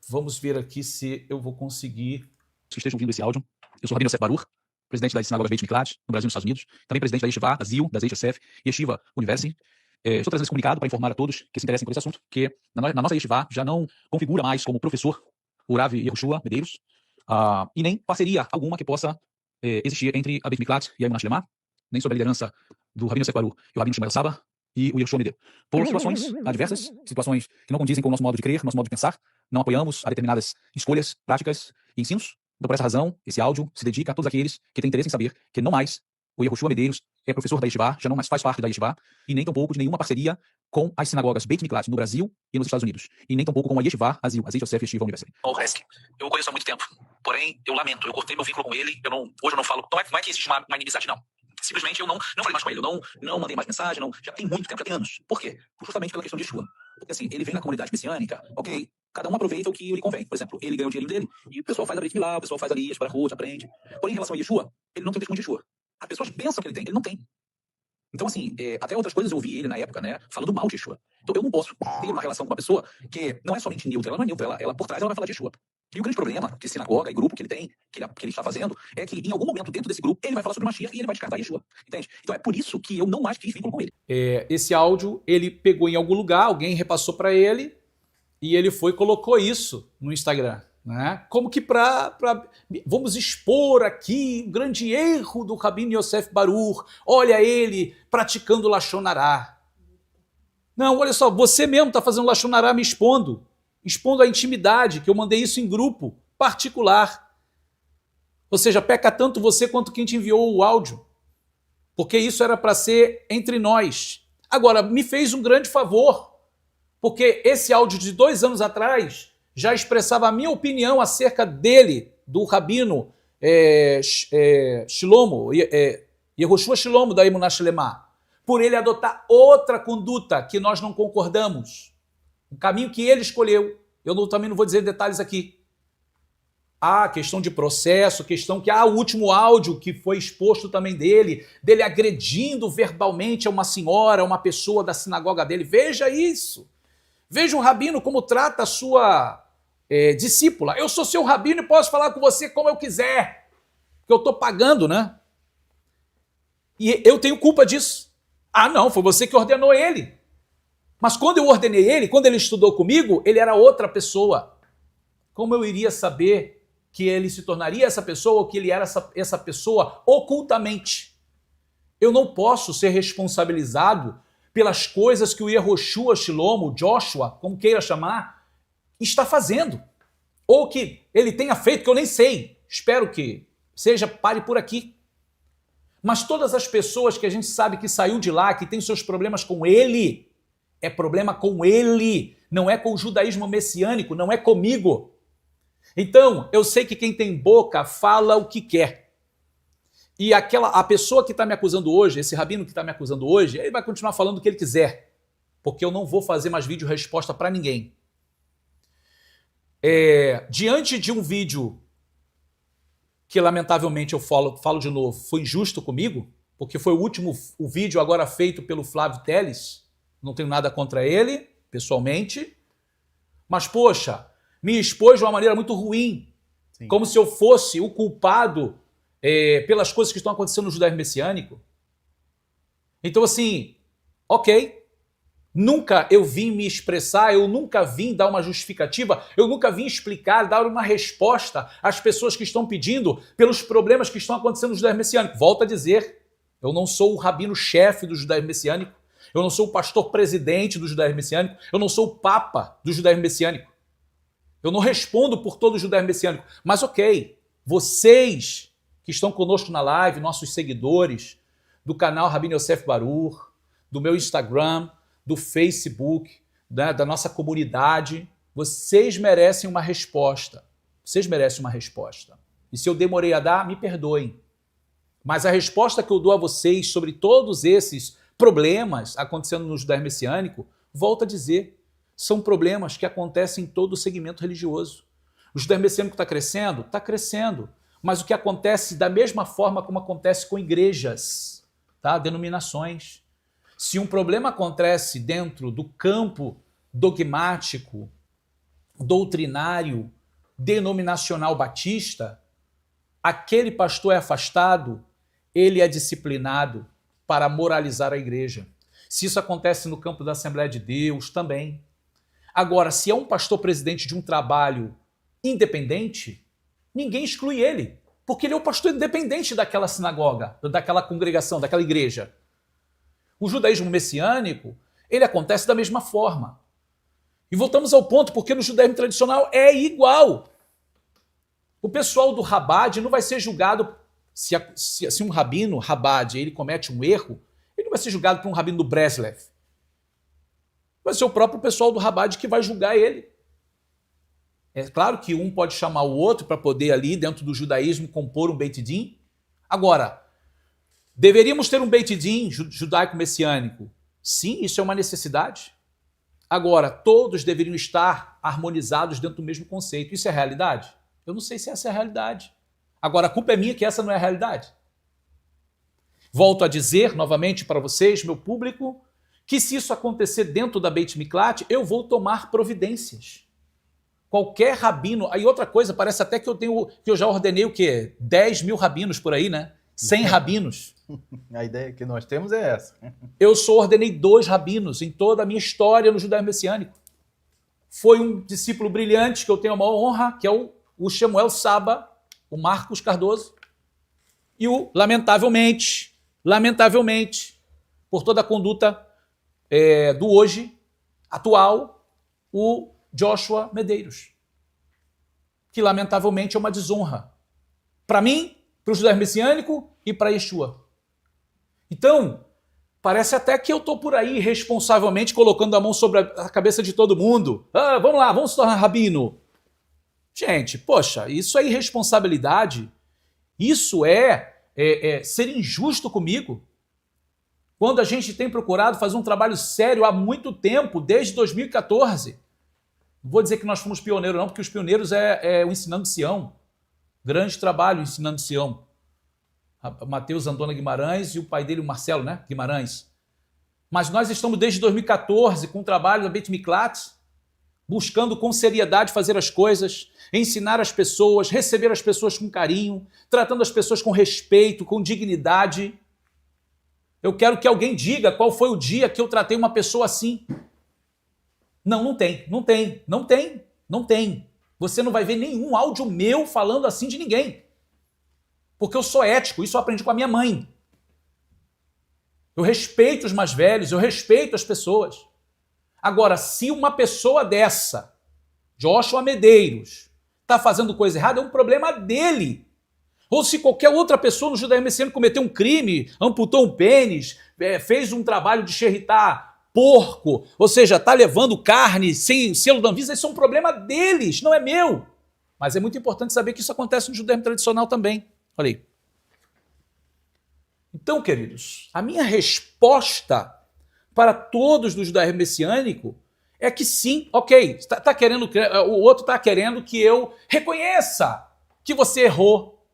S1: Vamos ver aqui se eu vou conseguir.
S3: Que estejam ouvindo esse áudio. Eu sou o Rabino Yosef Baruch, presidente das sinagogas Beit Miklat, no Brasil e nos Estados Unidos. Também presidente da Yeshiva, da ZIL, da Zeit Yosef, Yeshiva University. Estou trazendo esse comunicado para informar a todos que se interessem por esse assunto, que na nossa Yeshiva já não configura mais como professor o Rav Yehoshua Medeiros, e nem parceria alguma que possa existir entre a Beit Miklat e a Emunah Shlema, nem sob a liderança do Rabino Yosef Baruch e o Rabino Shmuel Saba e o Yehoshua Medeiros. Por situações adversas, situações que não condizem com o nosso modo de crer, nosso modo de pensar, não apoiamos a determinadas escolhas, práticas e ensinos. Então, por essa razão, esse áudio se dedica a todos aqueles que têm interesse em saber que não mais o Yehoshua Medeiros é professor da Yeshiva, já não mais faz parte da Yeshiva, e nem tampouco de nenhuma parceria com as sinagogas Beit Miklat no Brasil e nos Estados Unidos, e nem tampouco com a Yeshiva, a ZIL, a Zeit Yosef Yeshiva University.
S4: O Resk, eu o conheço há muito tempo, porém, eu lamento, eu cortei meu vínculo com ele, hoje eu não falo, não é que existe uma inimizade, não. Simplesmente eu não falei mais com ele, eu não mandei mais mensagem, já tem muito tempo, já tem anos. Por quê? Justamente pela questão de Yeshua. Porque assim, ele vem na comunidade messiânica, ok, cada um aproveita o que lhe convém. Por exemplo, ele ganha o dinheirinho dele, e o pessoal faz a Brit Milá, o pessoal faz ali, para a aprende. Porém, em relação a Yeshua, ele não tem testemunho de Yeshua. As pessoas pensam que ele tem, ele não tem. Então, assim, até outras coisas eu ouvi ele na época, né, falando mal de Yeshua. Então eu não posso ter uma relação com uma pessoa que não é somente neutra, ela não é neutra, ela por trás ela vai falar de Yeshua. E o grande problema de sinagoga e grupo que ele tem, que ele está fazendo, é que em algum momento dentro desse grupo ele vai falar sobre Mashiach e ele vai descartar Yeshua. Entende? Então é por isso que eu não mais quis vínculo com ele.
S1: Esse áudio ele pegou em algum lugar, alguém repassou para ele e ele foi e colocou isso no Instagram. Né? Como que vamos expor aqui um grande erro do Rabino Yosef Baruch, olha ele praticando Lashon Hará. Não, olha só, você mesmo está fazendo Lashon Hará me expondo a intimidade, que eu mandei isso em grupo particular. Ou seja, peca tanto você quanto quem te enviou o áudio, porque isso era para ser entre nós. Agora, me fez um grande favor, porque esse áudio de 2 anos atrás já expressava a minha opinião acerca dele, do Rabino Shlomo, Yehoshua Shlomo da Emunah Shlema, por ele adotar outra conduta que nós não concordamos, um caminho que ele escolheu. Eu também não vou dizer detalhes aqui. Questão de processo, questão que o último áudio que foi exposto também dele agredindo verbalmente a uma senhora, uma pessoa da sinagoga dele. Veja isso. Veja o rabino como trata a sua discípula. Eu sou seu rabino e posso falar com você como eu quiser, porque eu estou pagando, né? E eu tenho culpa disso. Não, foi você que ordenou ele. Mas quando eu ordenei ele, quando ele estudou comigo, ele era outra pessoa. Como eu iria saber que ele se tornaria essa pessoa ou que ele era essa pessoa ocultamente? Eu não posso ser responsabilizado pelas coisas que o Yehoshua Shlomo, Joshua, como queira chamar, está fazendo. Ou que ele tenha feito, que eu nem sei. Espero que pare por aqui. Mas todas as pessoas que a gente sabe que saiu de lá, que tem seus problemas com ele, é problema com ele, não é com o judaísmo messiânico, não é comigo. Então, eu sei que quem tem boca fala o que quer. E a pessoa que está me acusando hoje, esse rabino que está me acusando hoje, ele vai continuar falando o que ele quiser, porque eu não vou fazer mais vídeo resposta para ninguém. Diante de um vídeo que, lamentavelmente, eu falo de novo, foi injusto comigo, porque foi o vídeo agora feito pelo Flávio Teles. Não tenho nada contra ele, pessoalmente, mas, poxa, me expôs de uma maneira muito ruim, sim, como se eu fosse o culpado pelas coisas que estão acontecendo no judaísmo messiânico. Então, assim, ok, nunca eu vim me expressar, eu nunca vim dar uma justificativa, eu nunca vim explicar, dar uma resposta às pessoas que estão pedindo pelos problemas que estão acontecendo no judaísmo messiânico. Volto a dizer, eu não sou o rabino-chefe do judaísmo messiânico, eu não sou o pastor-presidente do judaísmo messiânico, eu não sou o papa do judaísmo messiânico. Eu não respondo por todo o judaísmo messiânico. Mas ok, vocês que estão conosco na live, nossos seguidores do canal Rabino Yosef Baruch, do meu Instagram, do Facebook, da nossa comunidade, vocês merecem uma resposta. Vocês merecem uma resposta. E se eu demorei a dar, me perdoem. Mas a resposta que eu dou a vocês sobre todos esses problemas acontecendo no judaísmo messiânico, volto a dizer, são problemas que acontecem em todo o segmento religioso. O judaísmo messiânico está crescendo? Está crescendo. Mas o que acontece da mesma forma como acontece com igrejas, tá? Denominações. Se um problema acontece dentro do campo dogmático, doutrinário, denominacional batista, aquele pastor é afastado, ele é disciplinado para moralizar a igreja. Se isso acontece no campo da Assembleia de Deus, também. Agora, se é um pastor presidente de um trabalho independente, ninguém exclui ele, porque ele é o pastor independente daquela sinagoga, daquela congregação, daquela igreja. O judaísmo messiânico, ele acontece da mesma forma. E voltamos ao ponto, porque no judaísmo tradicional é igual. O pessoal do Rabad não vai ser julgado, se um rabino, Rabad, ele comete um erro, ele não vai ser julgado por um rabino do Breslev. Vai ser o próprio pessoal do Rabad que vai julgar ele. É claro que um pode chamar o outro para poder ali, dentro do judaísmo, compor um Beit Din. Agora, deveríamos ter um Beit Din judaico-messiânico? Sim, isso é uma necessidade. Agora, todos deveriam estar harmonizados dentro do mesmo conceito. Isso é realidade? Eu não sei se essa é a realidade. Agora, a culpa é minha que essa não é a realidade. Volto a dizer novamente para vocês, meu público, que se isso acontecer dentro da Beit Miklat, eu vou tomar providências. Qualquer rabino... Aí outra coisa, parece até que eu já ordenei o quê? 10 mil rabinos por aí, né? 100 rabinos.
S2: A ideia que nós temos é essa.
S1: Eu só ordenei 2 rabinos em toda a minha história no judaísmo messiânico. Foi um discípulo brilhante que eu tenho a maior honra, que é o Shemuel Saba, o Marcos Cardoso, e lamentavelmente, por toda a conduta do hoje, atual, o Joshua Medeiros, que lamentavelmente é uma desonra para mim, para o judaísmo messiânico e para Yeshua. Então, parece até que eu estou por aí responsavelmente colocando a mão sobre a cabeça de todo mundo. Vamos lá, vamos se tornar rabino. Gente, poxa, isso é irresponsabilidade. Isso é ser injusto comigo. Quando a gente tem procurado fazer um trabalho sério há muito tempo, desde 2014. Não vou dizer que nós fomos pioneiros não, porque os pioneiros é o Ensinando Sião. Grande trabalho Ensinando Sião. Mateus Andona Guimarães e o pai dele, o Marcelo, né? Guimarães. Mas nós estamos desde 2014 com o trabalho da Beit Miklat, buscando com seriedade fazer as coisas, ensinar as pessoas, receber as pessoas com carinho, tratando as pessoas com respeito, com dignidade. Eu quero que alguém diga qual foi o dia que eu tratei uma pessoa assim. Não tem. Você não vai ver nenhum áudio meu falando assim de ninguém. Porque eu sou ético, isso eu aprendi com a minha mãe. Eu respeito os mais velhos, eu respeito as pessoas. Agora, se uma pessoa dessa, Joshua Medeiros, está fazendo coisa errada, é um problema dele. Ou se qualquer outra pessoa no judaísmo messiânico cometeu um crime, amputou um pênis, fez um trabalho de xerritar porco, ou seja, está levando carne sem selo da Anvisa, isso é um problema deles, não é meu. Mas é muito importante saber que isso acontece no judaísmo tradicional também. Olha aí. Então, queridos, a minha resposta para todos do judaísmo messiânico é que sim, ok, o outro está querendo que eu reconheça que você errou.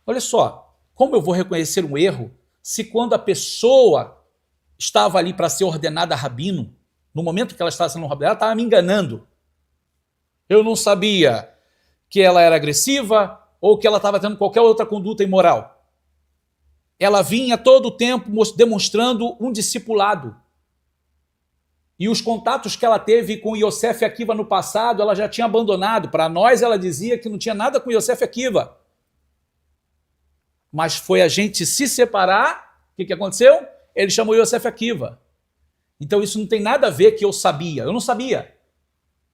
S1: Olha só, como eu vou reconhecer um erro se quando a pessoa estava ali para ser ordenada rabino, no momento que ela estava sendo rabino, ela estava me enganando. Eu não sabia que ela era agressiva ou que ela estava tendo qualquer outra conduta imoral. Ela vinha todo o tempo demonstrando um discipulado. E os contatos que ela teve com Yosef Akiva no passado, ela já tinha abandonado. Para nós, ela dizia que não tinha nada com Yosef Akiva. Mas foi a gente se separar, o que aconteceu? Ele chamou Yosef Akiva. Então isso não tem nada a ver que eu sabia. Eu não sabia.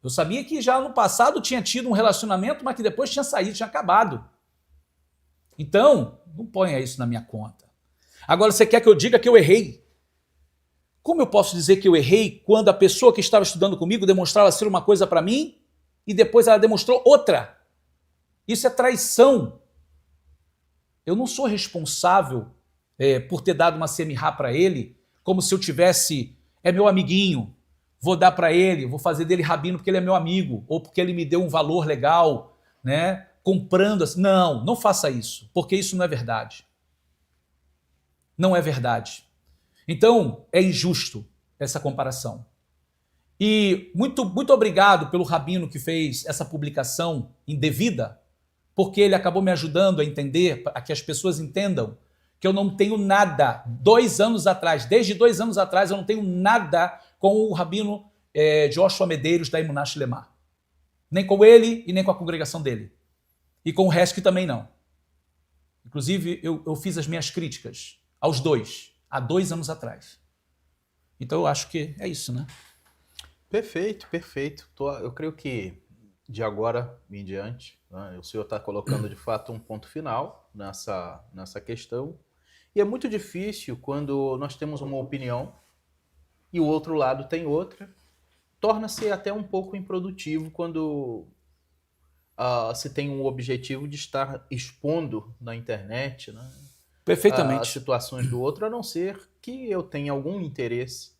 S1: Eu sabia que já no passado tinha tido um relacionamento, mas que depois tinha saído, tinha acabado. Então, não ponha isso na minha conta. Agora você quer que eu diga que eu errei? Como eu posso dizer que eu errei quando a pessoa que estava estudando comigo demonstrava ser uma coisa para mim e depois ela demonstrou outra? Isso é traição. Eu não sou responsável por ter dado uma semirá para ele, como se eu tivesse, é meu amiguinho, vou dar para ele, vou fazer dele rabino porque ele é meu amigo, ou porque ele me deu um valor legal, né? Comprando assim. Não, não faça isso, porque isso não é verdade. Não é verdade. Então, é injusto essa comparação. E muito obrigado pelo rabino que fez essa publicação indevida, porque ele acabou me ajudando a entender, a que as pessoas entendam que eu não tenho nada, desde 2 anos atrás, eu não tenho nada com o rabino Joshua Medeiros da Emuná Shilemá. Nem com ele e nem com a congregação dele. E com o resto também não. Inclusive, eu fiz as minhas críticas aos dois, há 2 anos atrás. Então eu acho que é isso, né?
S2: Perfeito, perfeito. Eu creio que de agora em diante, né, o senhor está colocando de fato um ponto final nessa questão. E é muito difícil quando nós temos uma opinião e o outro lado tem outra. Torna-se até um pouco improdutivo quando se tem um objetivo de estar expondo na internet, né,
S1: Perfeitamente.
S2: as situações do outro, a não ser que eu tenha algum interesse.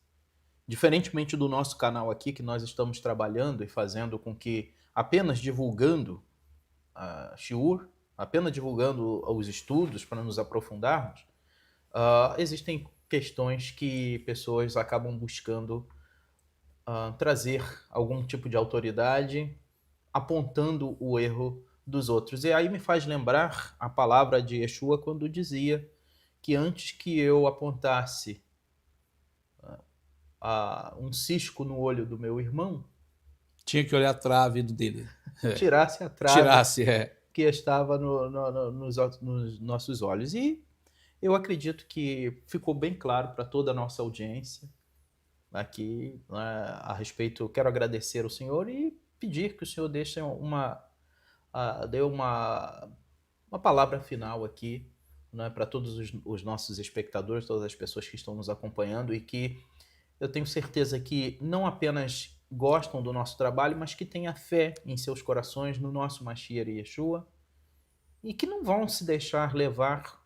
S2: Diferentemente do nosso canal aqui, que nós estamos trabalhando e fazendo com que apenas divulgando shiur, apenas divulgando os estudos para nos aprofundarmos, existem questões que pessoas acabam buscando trazer algum tipo de autoridade, apontando o erro dos outros. E aí me faz lembrar a palavra de Yeshua quando dizia que antes que eu apontasse um cisco no olho do meu irmão,
S1: tinha que olhar a trave dele.
S2: Tirasse a trave
S1: é.
S2: que estava nos nossos olhos. E eu acredito que ficou bem claro para toda a nossa audiência aqui, né, a respeito. Quero agradecer ao senhor e pedir que o senhor deixe dê uma palavra final aqui, né, para todos os nossos espectadores, todas as pessoas que estão nos acompanhando e que eu tenho certeza que não apenas gostam do nosso trabalho, mas que têm a fé em seus corações no nosso Mashiach Yeshua e que não vão se deixar levar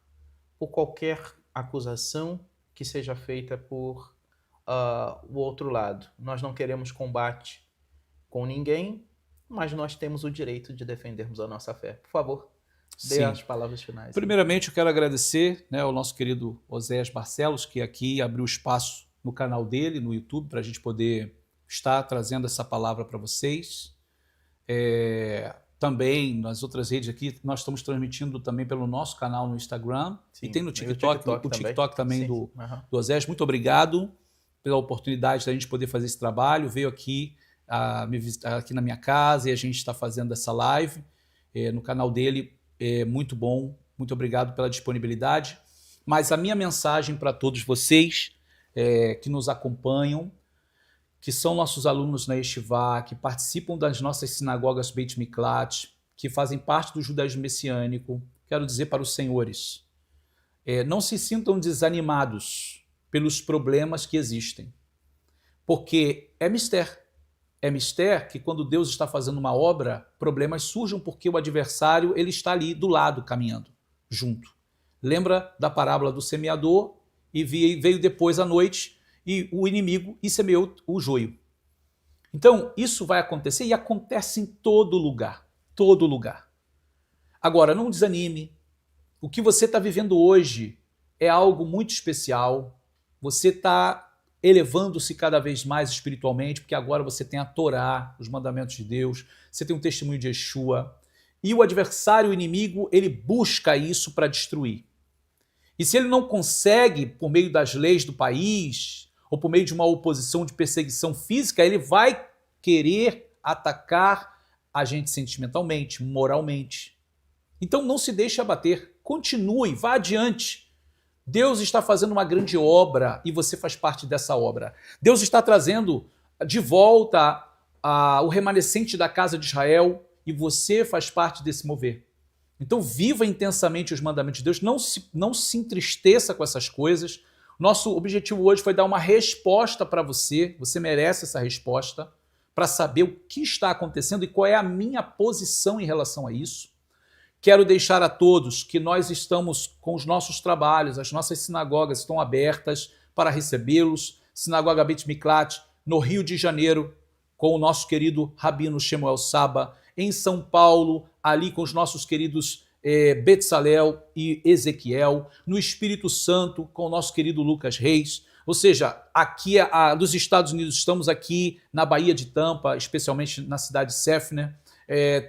S2: por qualquer acusação que seja feita por o outro lado. Nós não queremos combate com ninguém, mas nós temos o direito de defendermos a nossa fé. Por favor, dê as palavras finais.
S1: Primeiramente, eu quero agradecer, né, ao nosso querido Oséias Barcelos, que aqui abriu espaço no canal dele, no YouTube, para a gente poder estar trazendo essa palavra para vocês. Também nas outras redes aqui, nós estamos transmitindo também pelo nosso canal no Instagram. Sim, e tem no TikTok, o TikTok também do Oséias. Muito obrigado pela oportunidade da gente poder fazer esse trabalho. Veio aqui me visitar aqui na minha casa e a gente está fazendo essa live no canal dele. Muito bom, muito obrigado pela disponibilidade. Mas a minha mensagem para todos vocês que nos acompanham, que são nossos alunos na Yeshivá, que participam das nossas sinagogas Beit Miklat, que fazem parte do judaísmo messiânico, quero dizer para os senhores, não se sintam desanimados pelos problemas que existem, porque é mistério. É mistério que quando Deus está fazendo uma obra, problemas surjam porque o adversário ele está ali do lado, caminhando, junto. Lembra da parábola do semeador? E veio depois à noite e o inimigo e semeou o joio. Então, isso vai acontecer e acontece em todo lugar. Todo lugar. Agora, não desanime. O que você está vivendo hoje é algo muito especial. Você está elevando-se cada vez mais espiritualmente, porque agora você tem a Torá, os mandamentos de Deus, você tem um testemunho de Yeshua. E o adversário, o inimigo, ele busca isso para destruir. E se ele não consegue, por meio das leis do país, ou por meio de uma oposição de perseguição física, ele vai querer atacar a gente sentimentalmente, moralmente. Então não se deixe abater, continue, vá adiante. Deus está fazendo uma grande obra e você faz parte dessa obra. Deus está trazendo de volta o remanescente da casa de Israel e você faz parte desse mover. Então viva intensamente os mandamentos de Deus, não se entristeça com essas coisas. Nosso objetivo hoje foi dar uma resposta para você, você merece essa resposta, para saber o que está acontecendo e qual é a minha posição em relação a isso. Quero deixar a todos que nós estamos com os nossos trabalhos, as nossas sinagogas estão abertas para recebê-los. Sinagoga Beit Miklat, no Rio de Janeiro, com o nosso querido Rabino Shemuel Saba. Em São Paulo, ali com os nossos queridos Betzalel e Ezequiel. No Espírito Santo, com o nosso querido Lucas Reis. Ou seja, aqui dos Estados Unidos, estamos aqui na Baía de Tampa, especialmente na cidade de Sefner.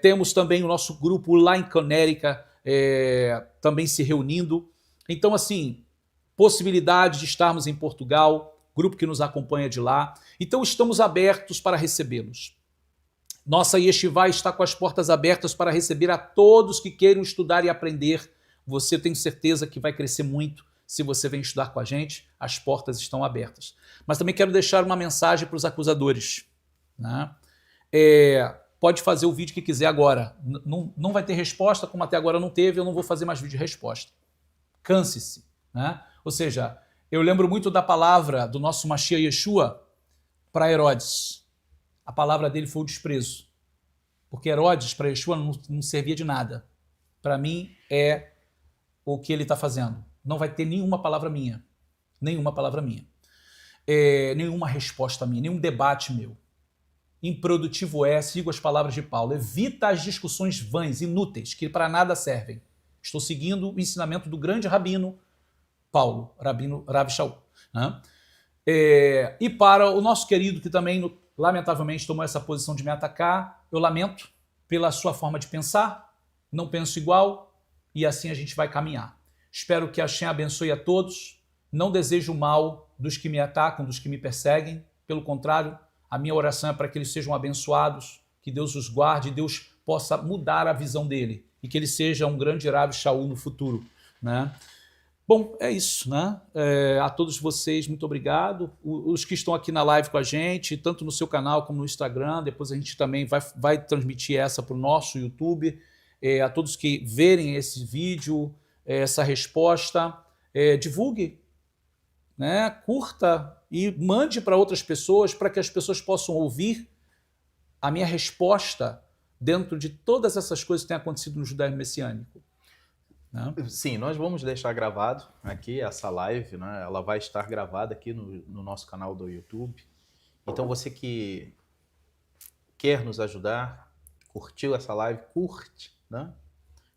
S1: Temos também o nosso grupo lá em Connecticut, também se reunindo. Então, assim, possibilidade de estarmos em Portugal, grupo que nos acompanha de lá. Então, estamos abertos para recebê-los. Nossa Yeshivá está com as portas abertas para receber a todos que queiram estudar e aprender. Você, tenho certeza que vai crescer muito se você vem estudar com a gente. As portas estão abertas. Mas também quero deixar uma mensagem para os acusadores, né? Pode fazer o vídeo que quiser agora. Não vai ter resposta, como até agora não teve, eu não vou fazer mais vídeo de resposta. Canse-se, né? Ou seja, eu lembro muito da palavra do nosso Mashiach Yeshua para Herodes. A palavra dele foi o desprezo. Porque Herodes, para Yeshua, não servia de nada. Para mim, é o que ele está fazendo. Não vai ter nenhuma palavra minha. Nenhuma palavra minha. Nenhuma resposta minha, nenhum debate meu. Improdutivo sigo as palavras de Paulo. Evita as discussões vãs, inúteis, que para nada servem. Estou seguindo o ensinamento do grande rabino Paulo, Rav Shaul, né? E para o nosso querido que também, lamentavelmente, tomou essa posição de me atacar, eu lamento pela sua forma de pensar, não penso igual, e assim a gente vai caminhar. Espero que a Hashem abençoe a todos, não desejo o mal dos que me atacam, dos que me perseguem, pelo contrário, a minha oração é para que eles sejam abençoados, que Deus os guarde e Deus possa mudar a visão dele e que ele seja um grande Rav Shaul no futuro, né? Bom, é isso, né? A todos vocês, muito obrigado. Os que estão aqui na live com a gente, tanto no seu canal como no Instagram, depois a gente também vai transmitir essa para o nosso YouTube. A todos que verem esse vídeo, essa resposta, divulgue, né? Curta e mande para outras pessoas, para que as pessoas possam ouvir a minha resposta dentro de todas essas coisas que têm acontecido no judaísmo messiânico. Né?
S2: Sim, nós vamos deixar gravado aqui essa live, né? Ela vai estar gravada aqui no nosso canal do YouTube. Então você que quer nos ajudar, curtiu essa live, curte, né?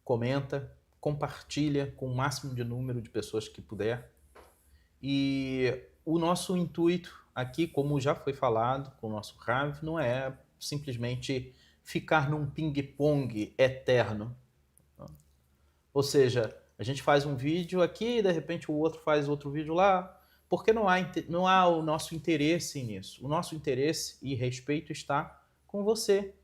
S2: Comenta, compartilha com o máximo de número de pessoas que puder. E o nosso intuito aqui, como já foi falado com o nosso Rav, não é simplesmente ficar num ping-pong eterno. Ou seja, a gente faz um vídeo aqui, de repente o outro faz outro vídeo lá, porque não há o nosso interesse nisso. O nosso interesse e respeito está com você,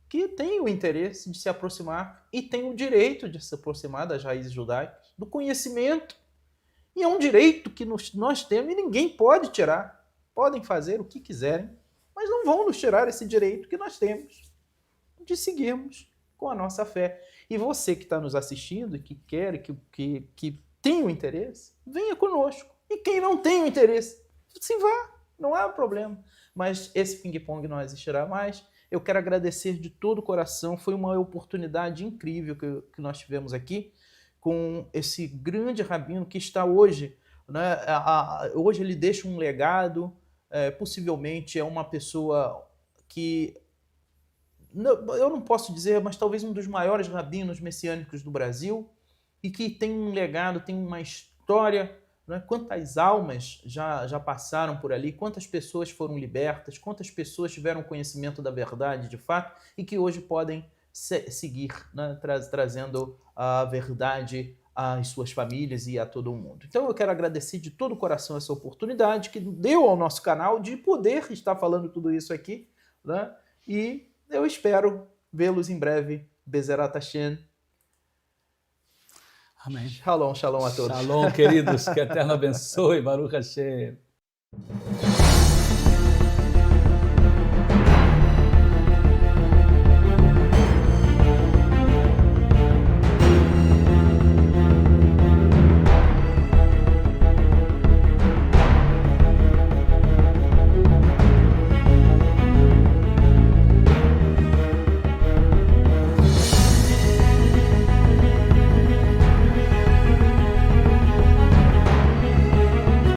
S2: que tem o interesse de se aproximar e tem o direito de se aproximar das raízes judaicas, do conhecimento. E é um direito que nós temos e ninguém pode tirar. Podem fazer o que quiserem, mas não vão nos tirar esse direito que nós temos de seguirmos com a nossa fé. E você que está nos assistindo e que quer, que tem o interesse, venha conosco. E quem não tem o interesse, se vá, não há problema. Mas esse ping-pong não existirá mais. Eu quero agradecer de todo o coração. Foi uma oportunidade incrível que nós tivemos aqui com esse grande rabino que está hoje, né? Hoje ele deixa um legado, possivelmente é uma pessoa que, eu não posso dizer, mas talvez um dos maiores rabinos messiânicos do Brasil, e que tem um legado, tem uma história, né? Quantas almas já passaram por ali, quantas pessoas foram libertas, quantas pessoas tiveram conhecimento da verdade de fato, e que hoje podem seguir, né? Trazendo a verdade às suas famílias e a todo mundo. Então eu quero agradecer de todo o coração essa oportunidade que deu ao nosso canal de poder estar falando tudo isso aqui, né? E eu espero vê-los em breve. Bezerat Hashem.
S1: Amém.
S2: Shalom, shalom a todos.
S1: Shalom, queridos. Que a Eterno abençoe. Baruch Hashem.